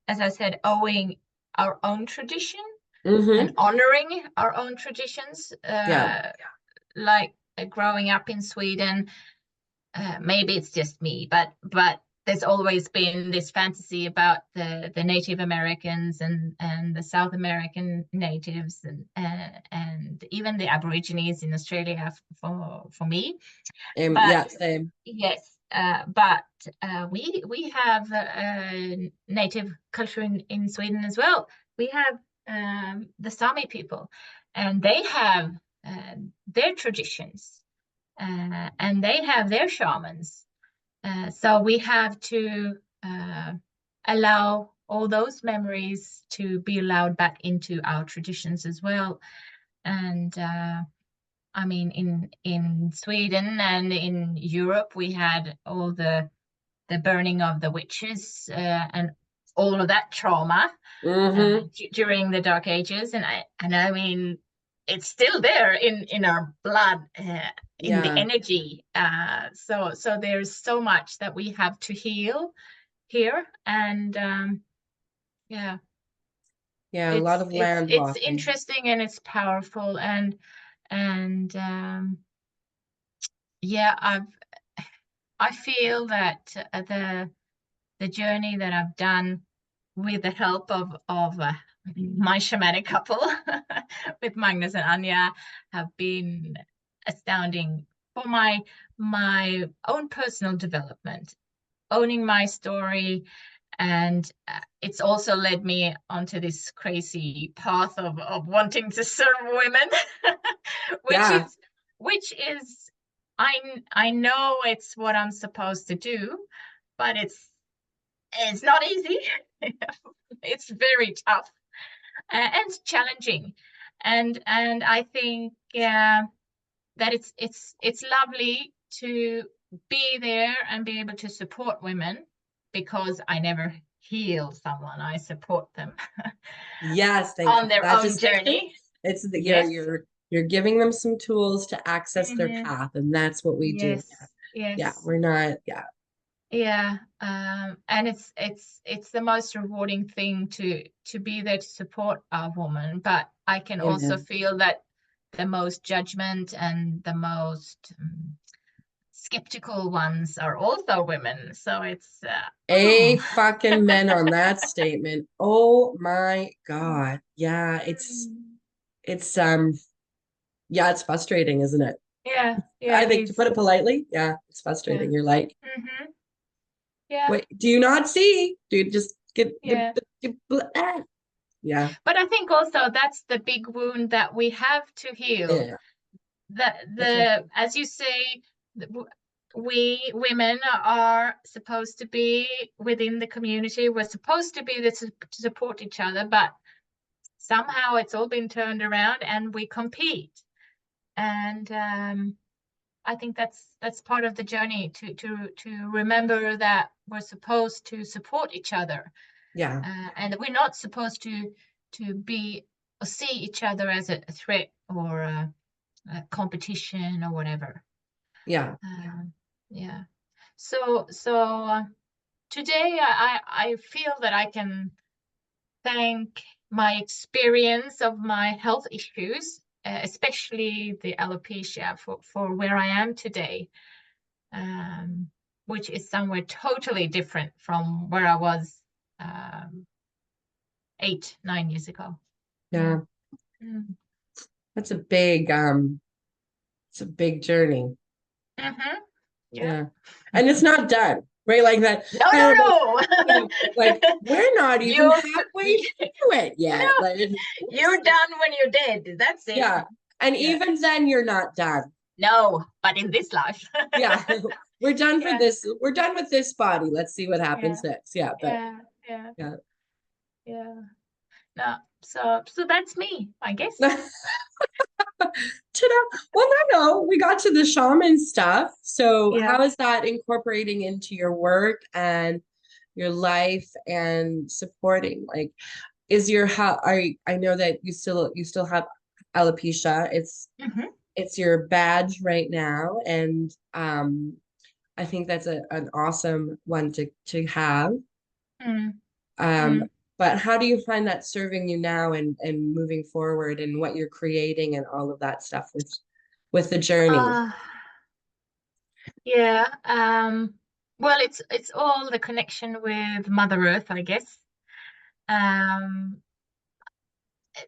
as I said, owing our own tradition and mm-hmm. honoring our own traditions. Yeah. Like growing up in Sweden, maybe it's just me, but there's always been this fantasy about the Native Americans and the South American natives and even the Aborigines in Australia for me. But Yeah, same. yes, but we have native culture in Sweden as well. We have the Sami people, and they have their traditions, and they have their shamans. So we have to allow all those memories to be allowed back into our traditions as well. And I mean, in Sweden and in Europe, we had all the burning of the witches and all of that trauma Mm-hmm. during the Dark Ages, and I mean, it's still there in our blood, in the Yeah. energy. So there's so much that we have to heal here, and yeah, Yeah, a lot it's of it's land it's walking. interesting and it's powerful, and yeah, I feel that the journey that I've done with the help of my shamanic couple with Magnus and Anya have been astounding for my own personal development, owning my story, and it's also led me onto this crazy path of wanting to serve women, which Yeah. is which is I know it's what I'm supposed to do, but it's not easy. It's very tough and challenging, and I think that it's lovely to be there and be able to support women, because I never heal someone, I support them Yes, thank on you for their that own distinction. journey. It's that Yes. you're giving them some tools to access their Mm-hmm. path, and that's what we do. Yeah. Yes, Yeah, yes. we're not, yeah. Yeah, and it's the most rewarding thing to be there to support a woman, but I can also Amen. feel that the most judgment and the most skeptical ones are also women. So it's A fucking men on that statement. Oh my God. Yeah, it's yeah, it's frustrating, isn't it? yeah, yeah, I it think to is. put it politely, yeah, it's Yeah. frustrating. You're like, Mm-hmm. Yeah, wait, do you not see? Dude, just get yeah. yeah, But I think also that's the big wound that we have to heal. yeah, definitely. The as you say, we women are supposed to be within the community. We're supposed to be there to support each other, but somehow it's all been turned around and we compete. And I think that's part of the journey to remember that we're supposed to support each other, Yeah. and we're not supposed to be or see each other as a threat or a competition or whatever. Yeah. Yeah. So today I feel that I can thank my experience of my health issues, especially the alopecia, for where I am today, um, which is somewhere totally different from where I was um, 8, 9 years ago. Yeah. Yeah. Mm. That's a big it's a big journey. Mm-hmm. Yeah. Yeah. And it's not done, right? Like that. No, I don't know. no, no. Like we're not even You, halfway through it no, yet. Like you're done when you're dead. That's it. yeah. And Yeah. even then you're not done. No, but in this life. Yeah. We're done for Yeah, this. We're done with this body. Let's see what yeah, happens next. Yeah, but yeah, yeah, yeah. yeah. No, so that's me, I guess. Ta-da. Well, no, we got to the shaman stuff. So Yeah. how is that incorporating into your work and your life and supporting? Like, is your how I know that you still have alopecia. Hmm. It's your badge right now, and I think that's an awesome one to have. Mm, Um, mm. but how do you find that serving you now and moving forward and what you're creating and all of that stuff with the journey? Uh, yeah. Well, it's all the connection with Mother Earth, I guess. Um,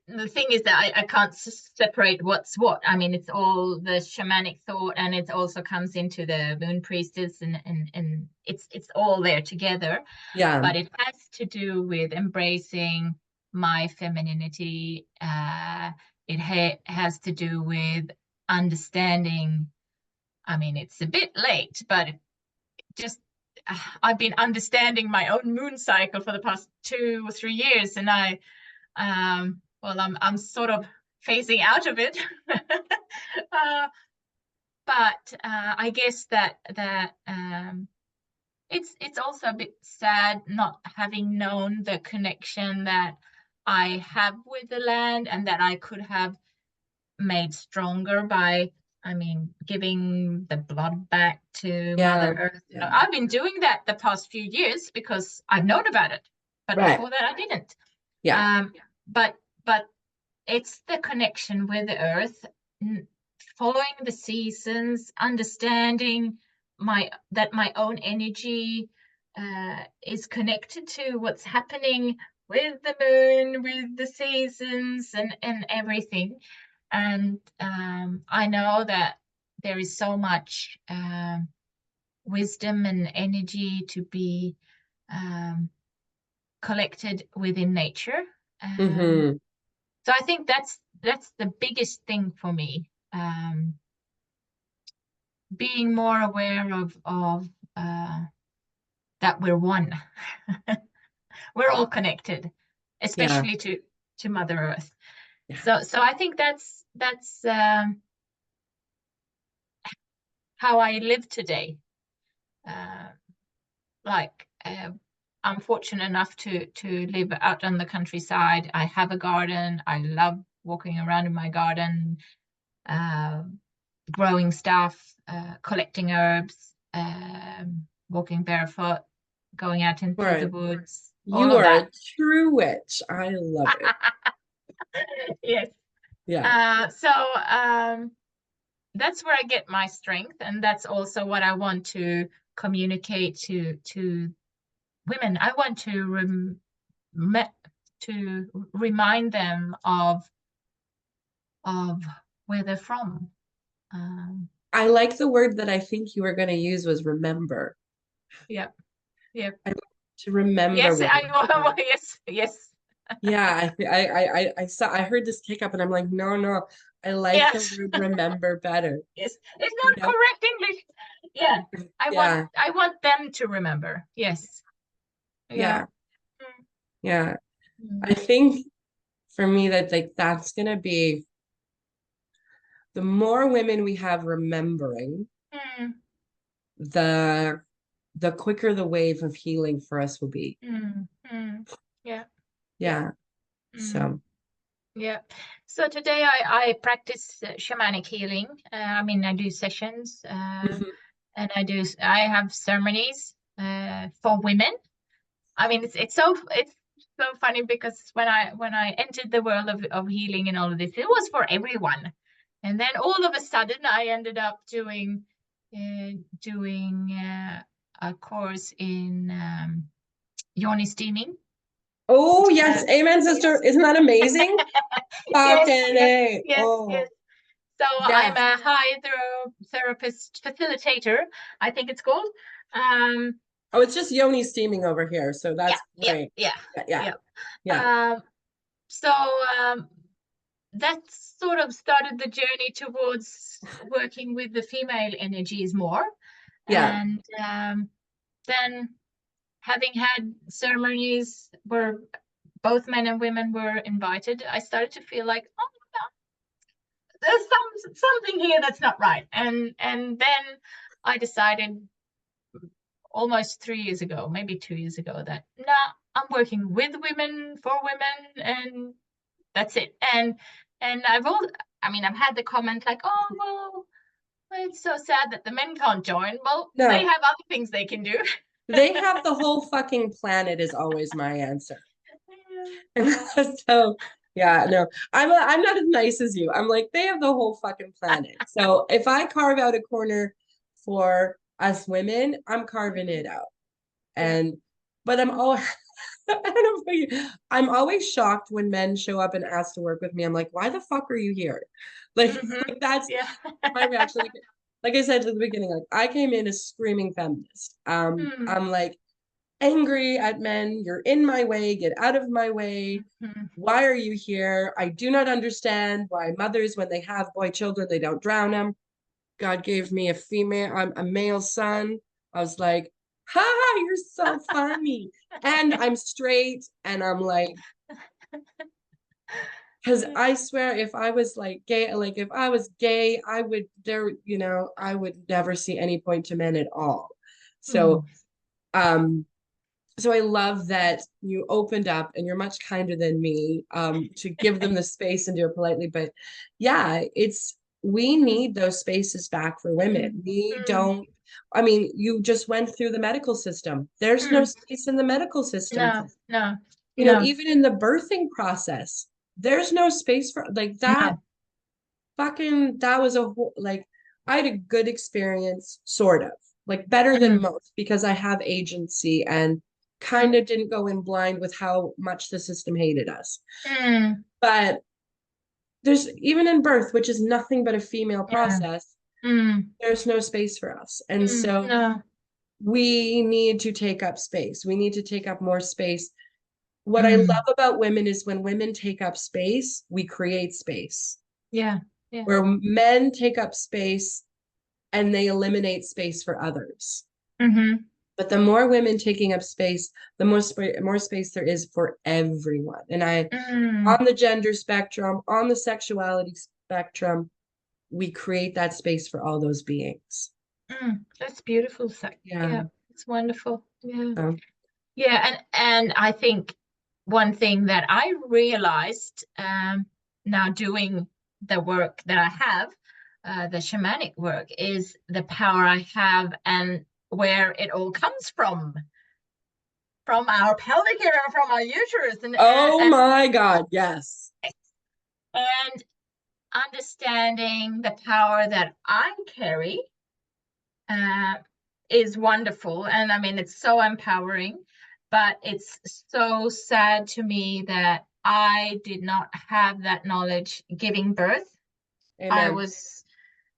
the thing is that I can't separate what's what. I mean, it's all the shamanic thought, and it also comes into the Moon Priestess, and it's all there together. Yeah, But it has to do with embracing my femininity. It has to do with understanding. I mean, it's a bit late, but it just I've been understanding my own moon cycle for the past 2 or 3 years, and well, I'm sort of phasing out of it. But I guess that it's also a bit sad not having known the connection that I have with the land and that I could have made stronger by, I mean, giving the blood back to yeah, Mother Earth. yeah. I've been doing that the past few years because I've known about it, but Right. before that I didn't. Yeah. But it's the connection with the earth, following the seasons, understanding my own energy is connected to what's happening with the moon, with the seasons, and everything. And I know that there is so much wisdom and energy to be um, collected within nature. Um, Mm-hmm. so I think that's the biggest thing for me. Being more aware of that we're one. We're all connected, Yeah. especially to Mother Earth. Yeah. So I think that's how I live today. Uh, like I'm fortunate enough to live out on the countryside. I have a garden. I love walking around in my garden, uh, growing stuff, collecting herbs, walking barefoot, going out All into the right. woods, all You of are that. a true witch. I love it. Yes. Yeah. So that's where I get my strength, and that's also what I want to communicate to women. I want to remind them of where they're from. Um, I like the word that I think you were going to use was remember. yeah, yeah. I like to remember Yes, where you're from. yes, yes, Yeah, I saw I heard this take up and I'm like, no, no. I like the yes, word remember better. yes. It's You not know? correct English. Yeah, Yeah, I want them to remember. Yes. Yeah. yeah, yeah. I Mm. think for me that like that's gonna be the more women we have remembering, Mm, the the quicker the wave of healing for us will be. yeah, yeah. Yeah. Mm, So, yeah. So today I practice shamanic healing. I mean, I do sessions, mhm. and I have ceremonies for women. I mean, it's so funny because when I entered the world of healing and all of this, it was for everyone, and then all of a sudden I ended up doing a course in yoni steaming. Oh, yes. Uh, Amen, sister. yes, Isn't that amazing? yes, Fucking yes, A. yes, yes. Oh, So I'm yes. a hydrotherapist facilitator, I think it's called. Um, Oh, it's just yoni steaming over here. So yeah, that's yeah, great. yeah, Yeah, yeah, yeah. yeah. So that sort of started the journey towards working with the female energies more. Yeah. And then having had ceremonies where both men and women were invited, I started to feel like, oh, there's something here that's not right. And then I decided almost 3 years ago, maybe 2 years ago, that nah, I'm working with women for women, and that's it. And I mean, I've had the comment like, oh well, it's so sad that the men can't join. Well, they No, have other things they can do. they have the whole fucking planet is always my answer. Yeah. So yeah, no, I'm not as nice as you. I'm like, they have the whole fucking planet. So if I carve out a corner for us women, I'm carving it out. Yeah. And but I'm always I don't know about you. I'm always shocked when men show up and ask to work with me. I'm like, why the fuck are you here? Like, Mm-hmm. like that's Yeah. my reaction. Like I said at the beginning, like I came in a screaming feminist. Mm. I'm like angry at men. You're in my way. Get out of my way. Mhm. Why are you here? I do not understand why mothers, when they have boy children, they don't drown them. God gave me a a male son. I was like, ha, you're so funny. And I'm straight, and I'm like, because I swear, if I was like gay, like if I was gay, I would I would never see any point to men at all. So, Mm. um, so I love that you opened up and you're much kinder than me to give them the space and do it politely. But yeah, we Mm. need those spaces back for women. We Mm. don't, I mean, you just went through the medical system. There's no Mm. space in the medical system. No, no, no, Even in the birthing process, there's no space for like that. no. That was like, I had a good experience, sort of, like better than Mm. most because I have agency and kind Mm. of didn't go in blind with how much the system hated us. Mm. But there's even in birth, which is nothing but a female Yeah. process, Mm. there's no space for us. And Mm. so No. we need to take up space. We need to take up more space. What I Mm. love about women is when women take up space, we create space. Yeah. Yeah. Where men take up space and they eliminate space for others. Mm-hmm. But the more women taking up space, the more space there is for everyone. And Mm. on the gender spectrum, on the sexuality spectrum, we create that space for all those beings. Mm. That's beautiful. Yeah. Yeah, it's wonderful. Yeah. So, Yeah, and I think one thing that I realized now doing the work that I have, the shamanic work, is the power I have and where it all comes from our pelvic area, from our uterus, oh my God, yes. and understanding the power that I carry uh, is wonderful. And I mean, it's so empowering, but it's so sad to me that I did not have that knowledge giving birth. I Amen. was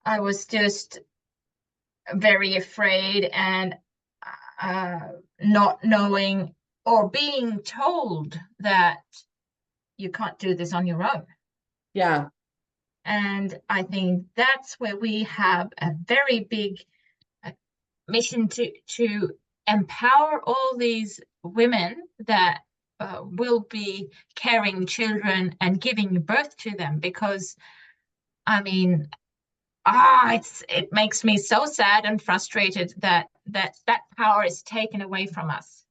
I was just very afraid and uh, not knowing or being told that you can't do this on your own. Yeah. And I think that's where we have a very big mission to empower all these women that will be carrying children and giving birth to them, because I mean, it makes me so sad and frustrated that that power is taken away from us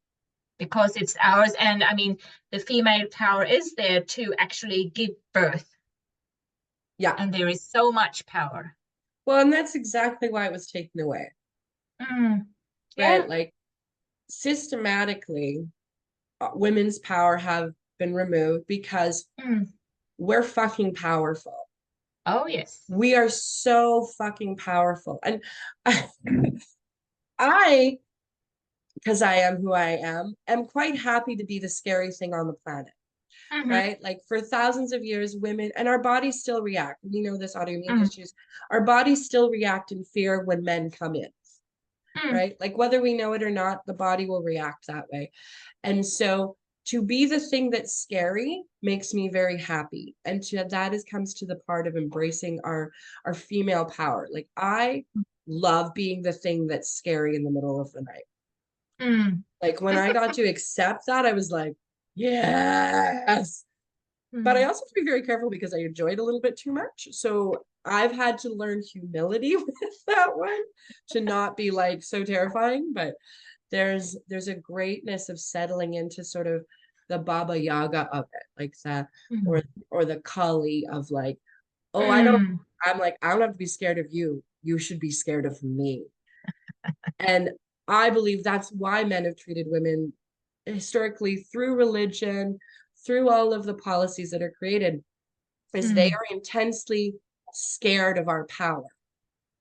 because it's ours. And I mean, the female power is there to actually give birth, Yeah. and there is so much power. Well, and that's exactly why it was taken away, Mm, right? yeah. Like systematically, women's power have been removed because Mm. we're fucking powerful. Oh, yes. We are so fucking powerful. And I, because I am who I am quite happy to be the scary thing on the planet, Mm-hmm. right? Like for thousands of years, women and our bodies still react. We know this autoimmune Mm, issues. Our bodies still react in fear when men come in, mm, right? Like whether we know it or not, the body will react that way. And so to be the thing that's scary makes me very happy. And that is comes to the part of embracing our female power. Like I love being the thing that's scary in the middle of the night. mm, Like when I got to accept that, I was like, yes. But I mm, also have to be very careful because I enjoy it a little bit too much. So I've had to learn humility with that one to not be like so terrifying. But there's a greatness of settling into sort of the Baba Yaga of it, like the or mm, or the Kali of like, oh, mm, I'm like, I don't have to be scared of you. You should be scared of me. And I believe that's why men have treated women historically through religion, through all of the policies that are created, is they mm. are intensely scared of our power.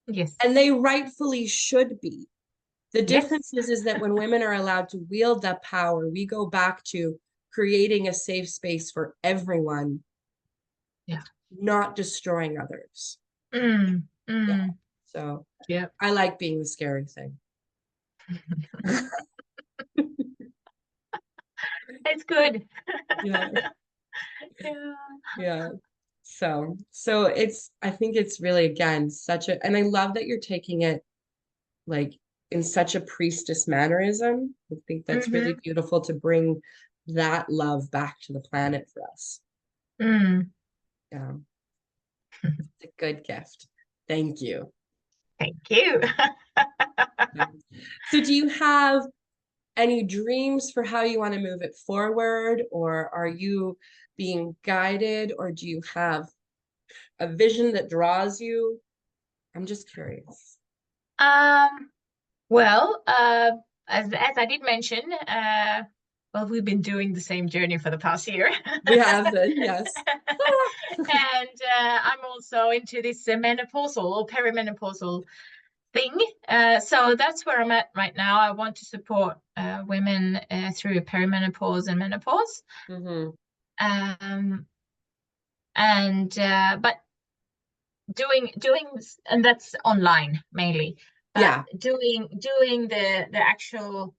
Yes. And they rightfully should be. The difference Yes. is that when women are allowed to wield that power, we go back to creating a safe space for everyone, Yeah. not destroying others. Mm, Yeah. mm. So Yeah. I like being the scary thing. It's good. Yeah. Yeah. Yeah. So it's I think it's really again such a and I love that you're taking it like in such a priestess mannerism. I think that's really Mm-hmm. beautiful to bring that love back to the planet for us. Mm. Yeah. It's a good gift. Thank you. Thank you. Yeah. So do you have any dreams for how you want to move it forward, or are you being guided, or do you have a vision that draws you? I'm just curious. Um, well, as I did mention, well, we've been doing the same journey for the past year. We have been, yes. And I'm also into this menopausal or perimenopausal thing. So that's where I'm at right now. I want to support women through perimenopause and menopause. Hmm. Um, and but doing and that's online mainly, but Yeah. doing the actual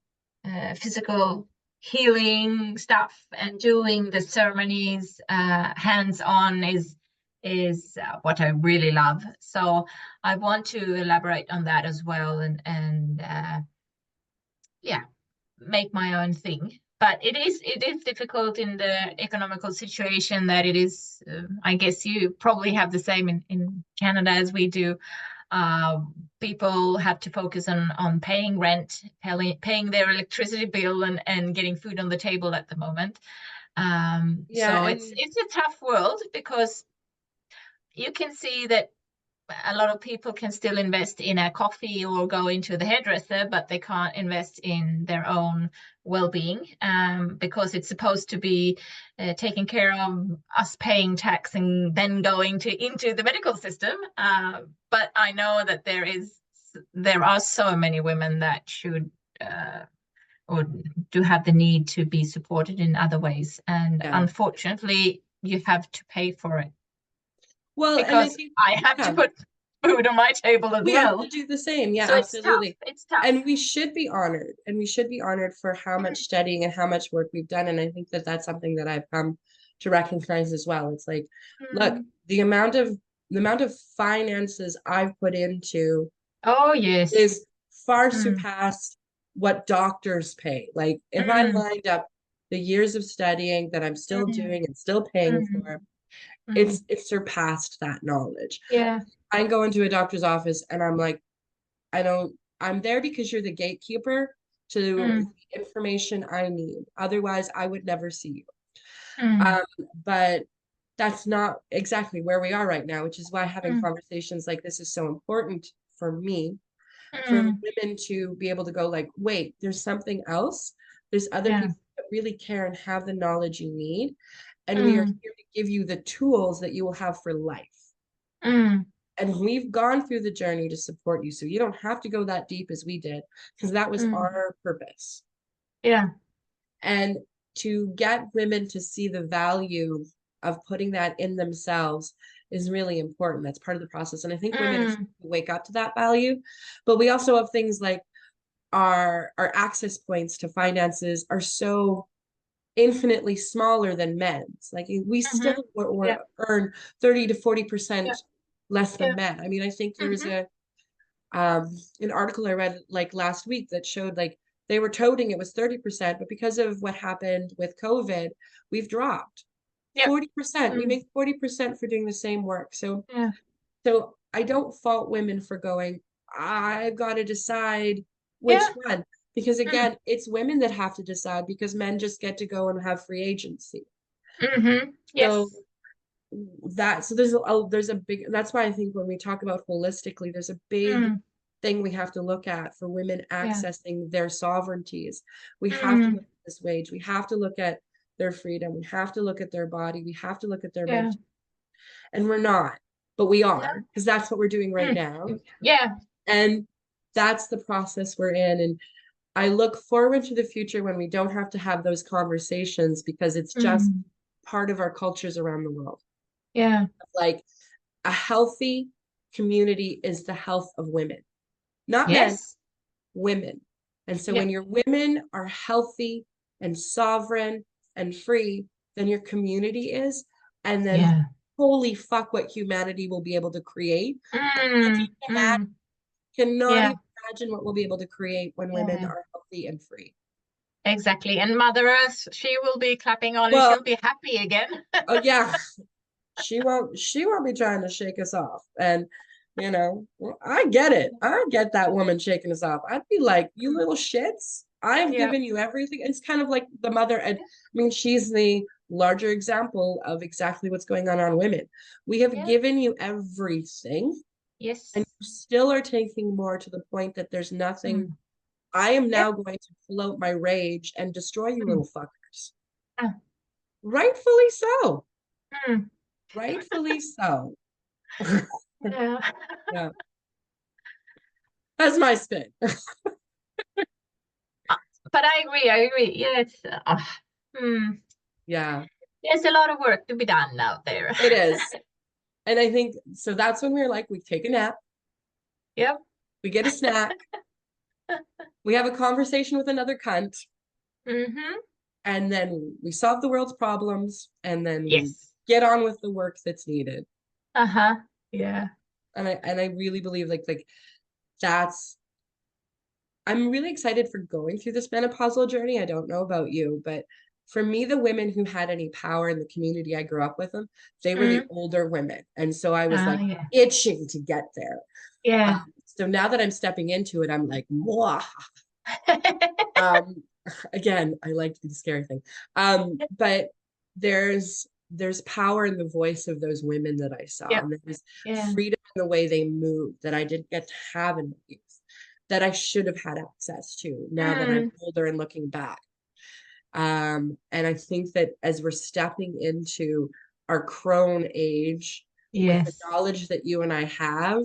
physical healing stuff and doing the ceremonies hands-on is what I really love. So I want to elaborate on that as well, and yeah, make my own thing. But it is difficult in the economical situation that it is. I guess you probably have the same in Canada as we do. Uh, People have to focus on paying rent, paying their electricity bill, and getting food on the table at the moment. Yeah. So And it's a tough world because you can see that a lot of people can still invest in a coffee or go into the hairdresser, but they can't invest in their own well-being, because it's supposed to be taking care of us paying tax and then going to into the medical system. But I know that there are so many women that should or do have the need to be supported in other ways, and yeah. unfortunately, you have to pay for it Well, and I because think, I have to yeah, put food on my table as we have to well. do the same. Yeah, So it's tough. absolutely. It's tough. And we should be honored. And we should be honored for how much studying and how much work we've done. And I think that that's something that I've come to recognize as well. It's like, look, Mm. the amount of finances I've put into Oh, yes. is far Mm. surpassed what doctors pay. Like if I Mm. lined up the years of studying that I'm still Mm. doing and still paying Mm. for, Mm. it's surpassed that knowledge. Yeah. I go into a doctor's office and I'm like, I don't, I'm there because you're the gatekeeper to Mm, the information I need. Otherwise, I would never see you. mm, Um, but that's not exactly where we are right now, which is why having mm, conversations like this is so important for me, for mm. women to be able to go like, wait, there's something else. There's other Yeah. people that really care and have the knowledge you need. And we are Mm, here to give you the tools that you will have for life. mm, And we've gone through the journey to support you. So you don't have to go that deep as we did, because that was mm. our purpose. Yeah. And to get women to see the value of putting that in themselves is really important. That's part of the process. And I think women are Mm, starting to wake up to that value. But we also have things like our access points to finances are so infinitely smaller than men's. Like we mm-hmm. still Yeah. earn 30 to Yeah. 40% less than Yeah. men. I mean, I think there was Mm-hmm. an article I read like last week that showed like they were toting it was 30%, but because of what happened with COVID, we've dropped Yeah. 40%. We Mm, make 40% for doing the same work. yeah. So I don't fault women for going, I've got to decide which Yeah. one. Because Mm, again, it's women that have to decide because men just get to go and have free agency. mm-hmm. So Yes. there's a big, that's why I think when we talk about holistically, there's a big Mm, thing we have to look at for women yeah. accessing their sovereignties. We have to look Mm, at this wage. We have to look at their freedom. We have to look at their body. We have to look at their yeah. mental. And we're not, but we No. are, because that's what we're doing right Mm, now. yeah. And that's the process we're in. And I look forward to the future when we don't have to have those conversations because it's just Mm, part of our cultures around the world. yeah. Like a healthy community is the health of women, not men, Yes. women. And so Yeah. when your women are healthy and sovereign and free, then your community is. And then Yeah. holy fuck, what humanity will be able to create. Mm, mm, Cannot yeah. even imagine what we'll be able to create when women Yeah. are healthy and free. Exactly. And Mother Earth, she will be clapping on and Well, she'll be happy again. oh yeah, she won't be trying to shake us off. And well, I get it. I get that woman shaking us off. I'd be like, you Mm, little shits. I've yeah. given you everything. It's kind of like the mother. And I mean, she's the larger example of exactly what's going on women. We have Yeah. given you everything, and Yes. you still are taking more to the point that there's nothing. Mm, I am yeah. now going to float my rage and destroy you Mm, little fuckers. ah, Rightfully so. mm, Rightfully so. yeah. Yeah. That's my spin. But I agree. I agree. Yeah. Mm, Yeah, there's a lot of work to be done out there. it is. And I think so that's when we're like, we take a nap, Yep. we get a snack, we have a conversation with another cunt, Mm-hmm. and then we solve the world's problems, and then we Yes. get on with the work that's needed. Uh-huh. Yeah. And I really believe like that's I'm really excited for going through this menopausal journey. I don't know about you, but for me, the women who had any power in the community I grew up with them, they were the Mm. older women. And so I was like Yeah. itching to get there. Yeah. So now that I'm stepping into it, I'm like, Mwah. Um, again, I like to do the scary thing. But there's power in the voice of those women that I saw, Yeah. and there's Yeah. freedom in the way they move that I didn't get to have in my youth, that I should have had access to now that I'm Mm. older and looking back. And I think that as we're stepping into our crone age with the Yes. knowledge that you and I have,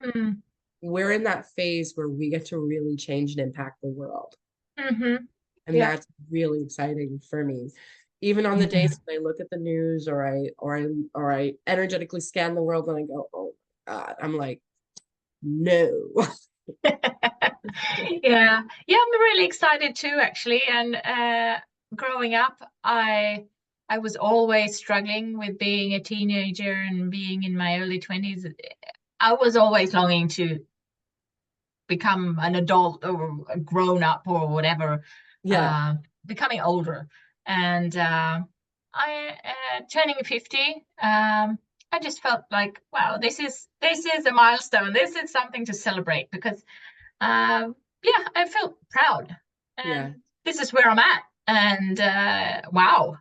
Mm. we're in that phase where we get to really change and impact the world. Mm-hmm. And Yeah. that's really exciting for me. Even on the Yeah. days when I look at the news or I energetically scan the world and I go, oh God, I'm like, no. Yeah. Yeah, I'm really excited too, actually. And growing up, I was always struggling with being a teenager and being in my early 20s. I was always longing to become an adult or a grown up or whatever, Yeah. uh, becoming older. And I turning 50. I just felt like, wow, this is a milestone. This is something to celebrate because yeah, I felt proud, Yeah. and this is where I'm at. And wow,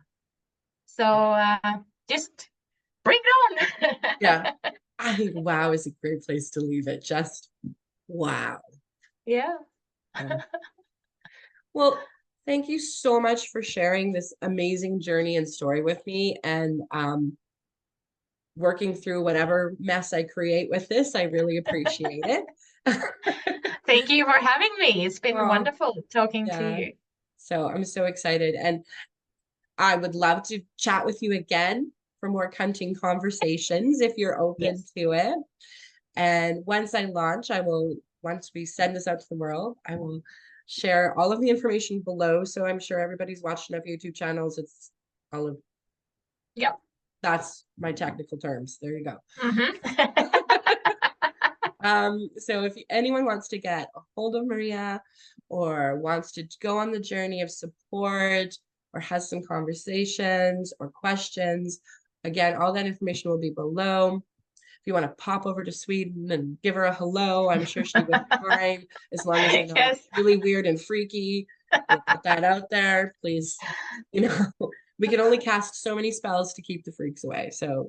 so just bring it Yeah. on. I think wow is a great place to leave it. Just wow. Yeah. Yeah. Well, thank you so much for sharing this amazing journey and story with me and working through whatever mess I create with this. I really appreciate it. Thank you for having me. It's been Oh, wonderful talking to yeah. you. So I'm so excited. And I would love to chat with you again for more hunting conversations if you're open Yes. to it. And once I launch, once we send this out to the world, I will share all of the information below. So I'm sure everybody's watching our YouTube channels. It's all of Yep. that's my technical terms. There you go. Mm-hmm. So if anyone wants to get a hold of Maria or wants to go on the journey of support or has some conversations or questions, again, all that information will be below. If you want to pop over to Sweden and give her a hello, I'm sure she wouldn't mind, as long as you're not Yes. really weird and freaky. We'll put that out there, please. You know, we can only cast so many spells to keep the freaks away. So,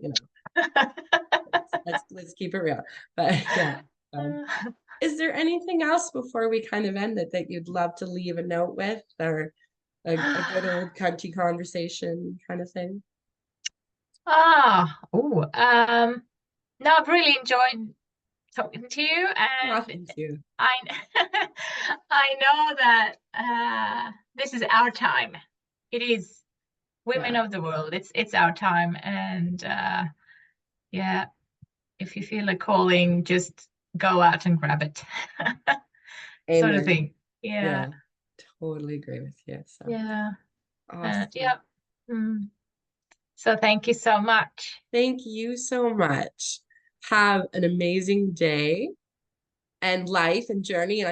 let's keep it real. But yeah. Is there anything else before we kind of end it that you'd love to leave a note with, or a good old country conversation kind of thing? Oh, no, I've really enjoyed talking to you, Oh, and thank you. I I know that this is our time. It is women Yeah. of the world. It's our time, and yeah, if you feel a calling, just go out and grab it, sort of Amen. thing. Yeah, Yeah. Totally agree with you. So yeah, awesome. yeah. Mm. So thank you so much. Thank you so much. Have an amazing day and life and journey. And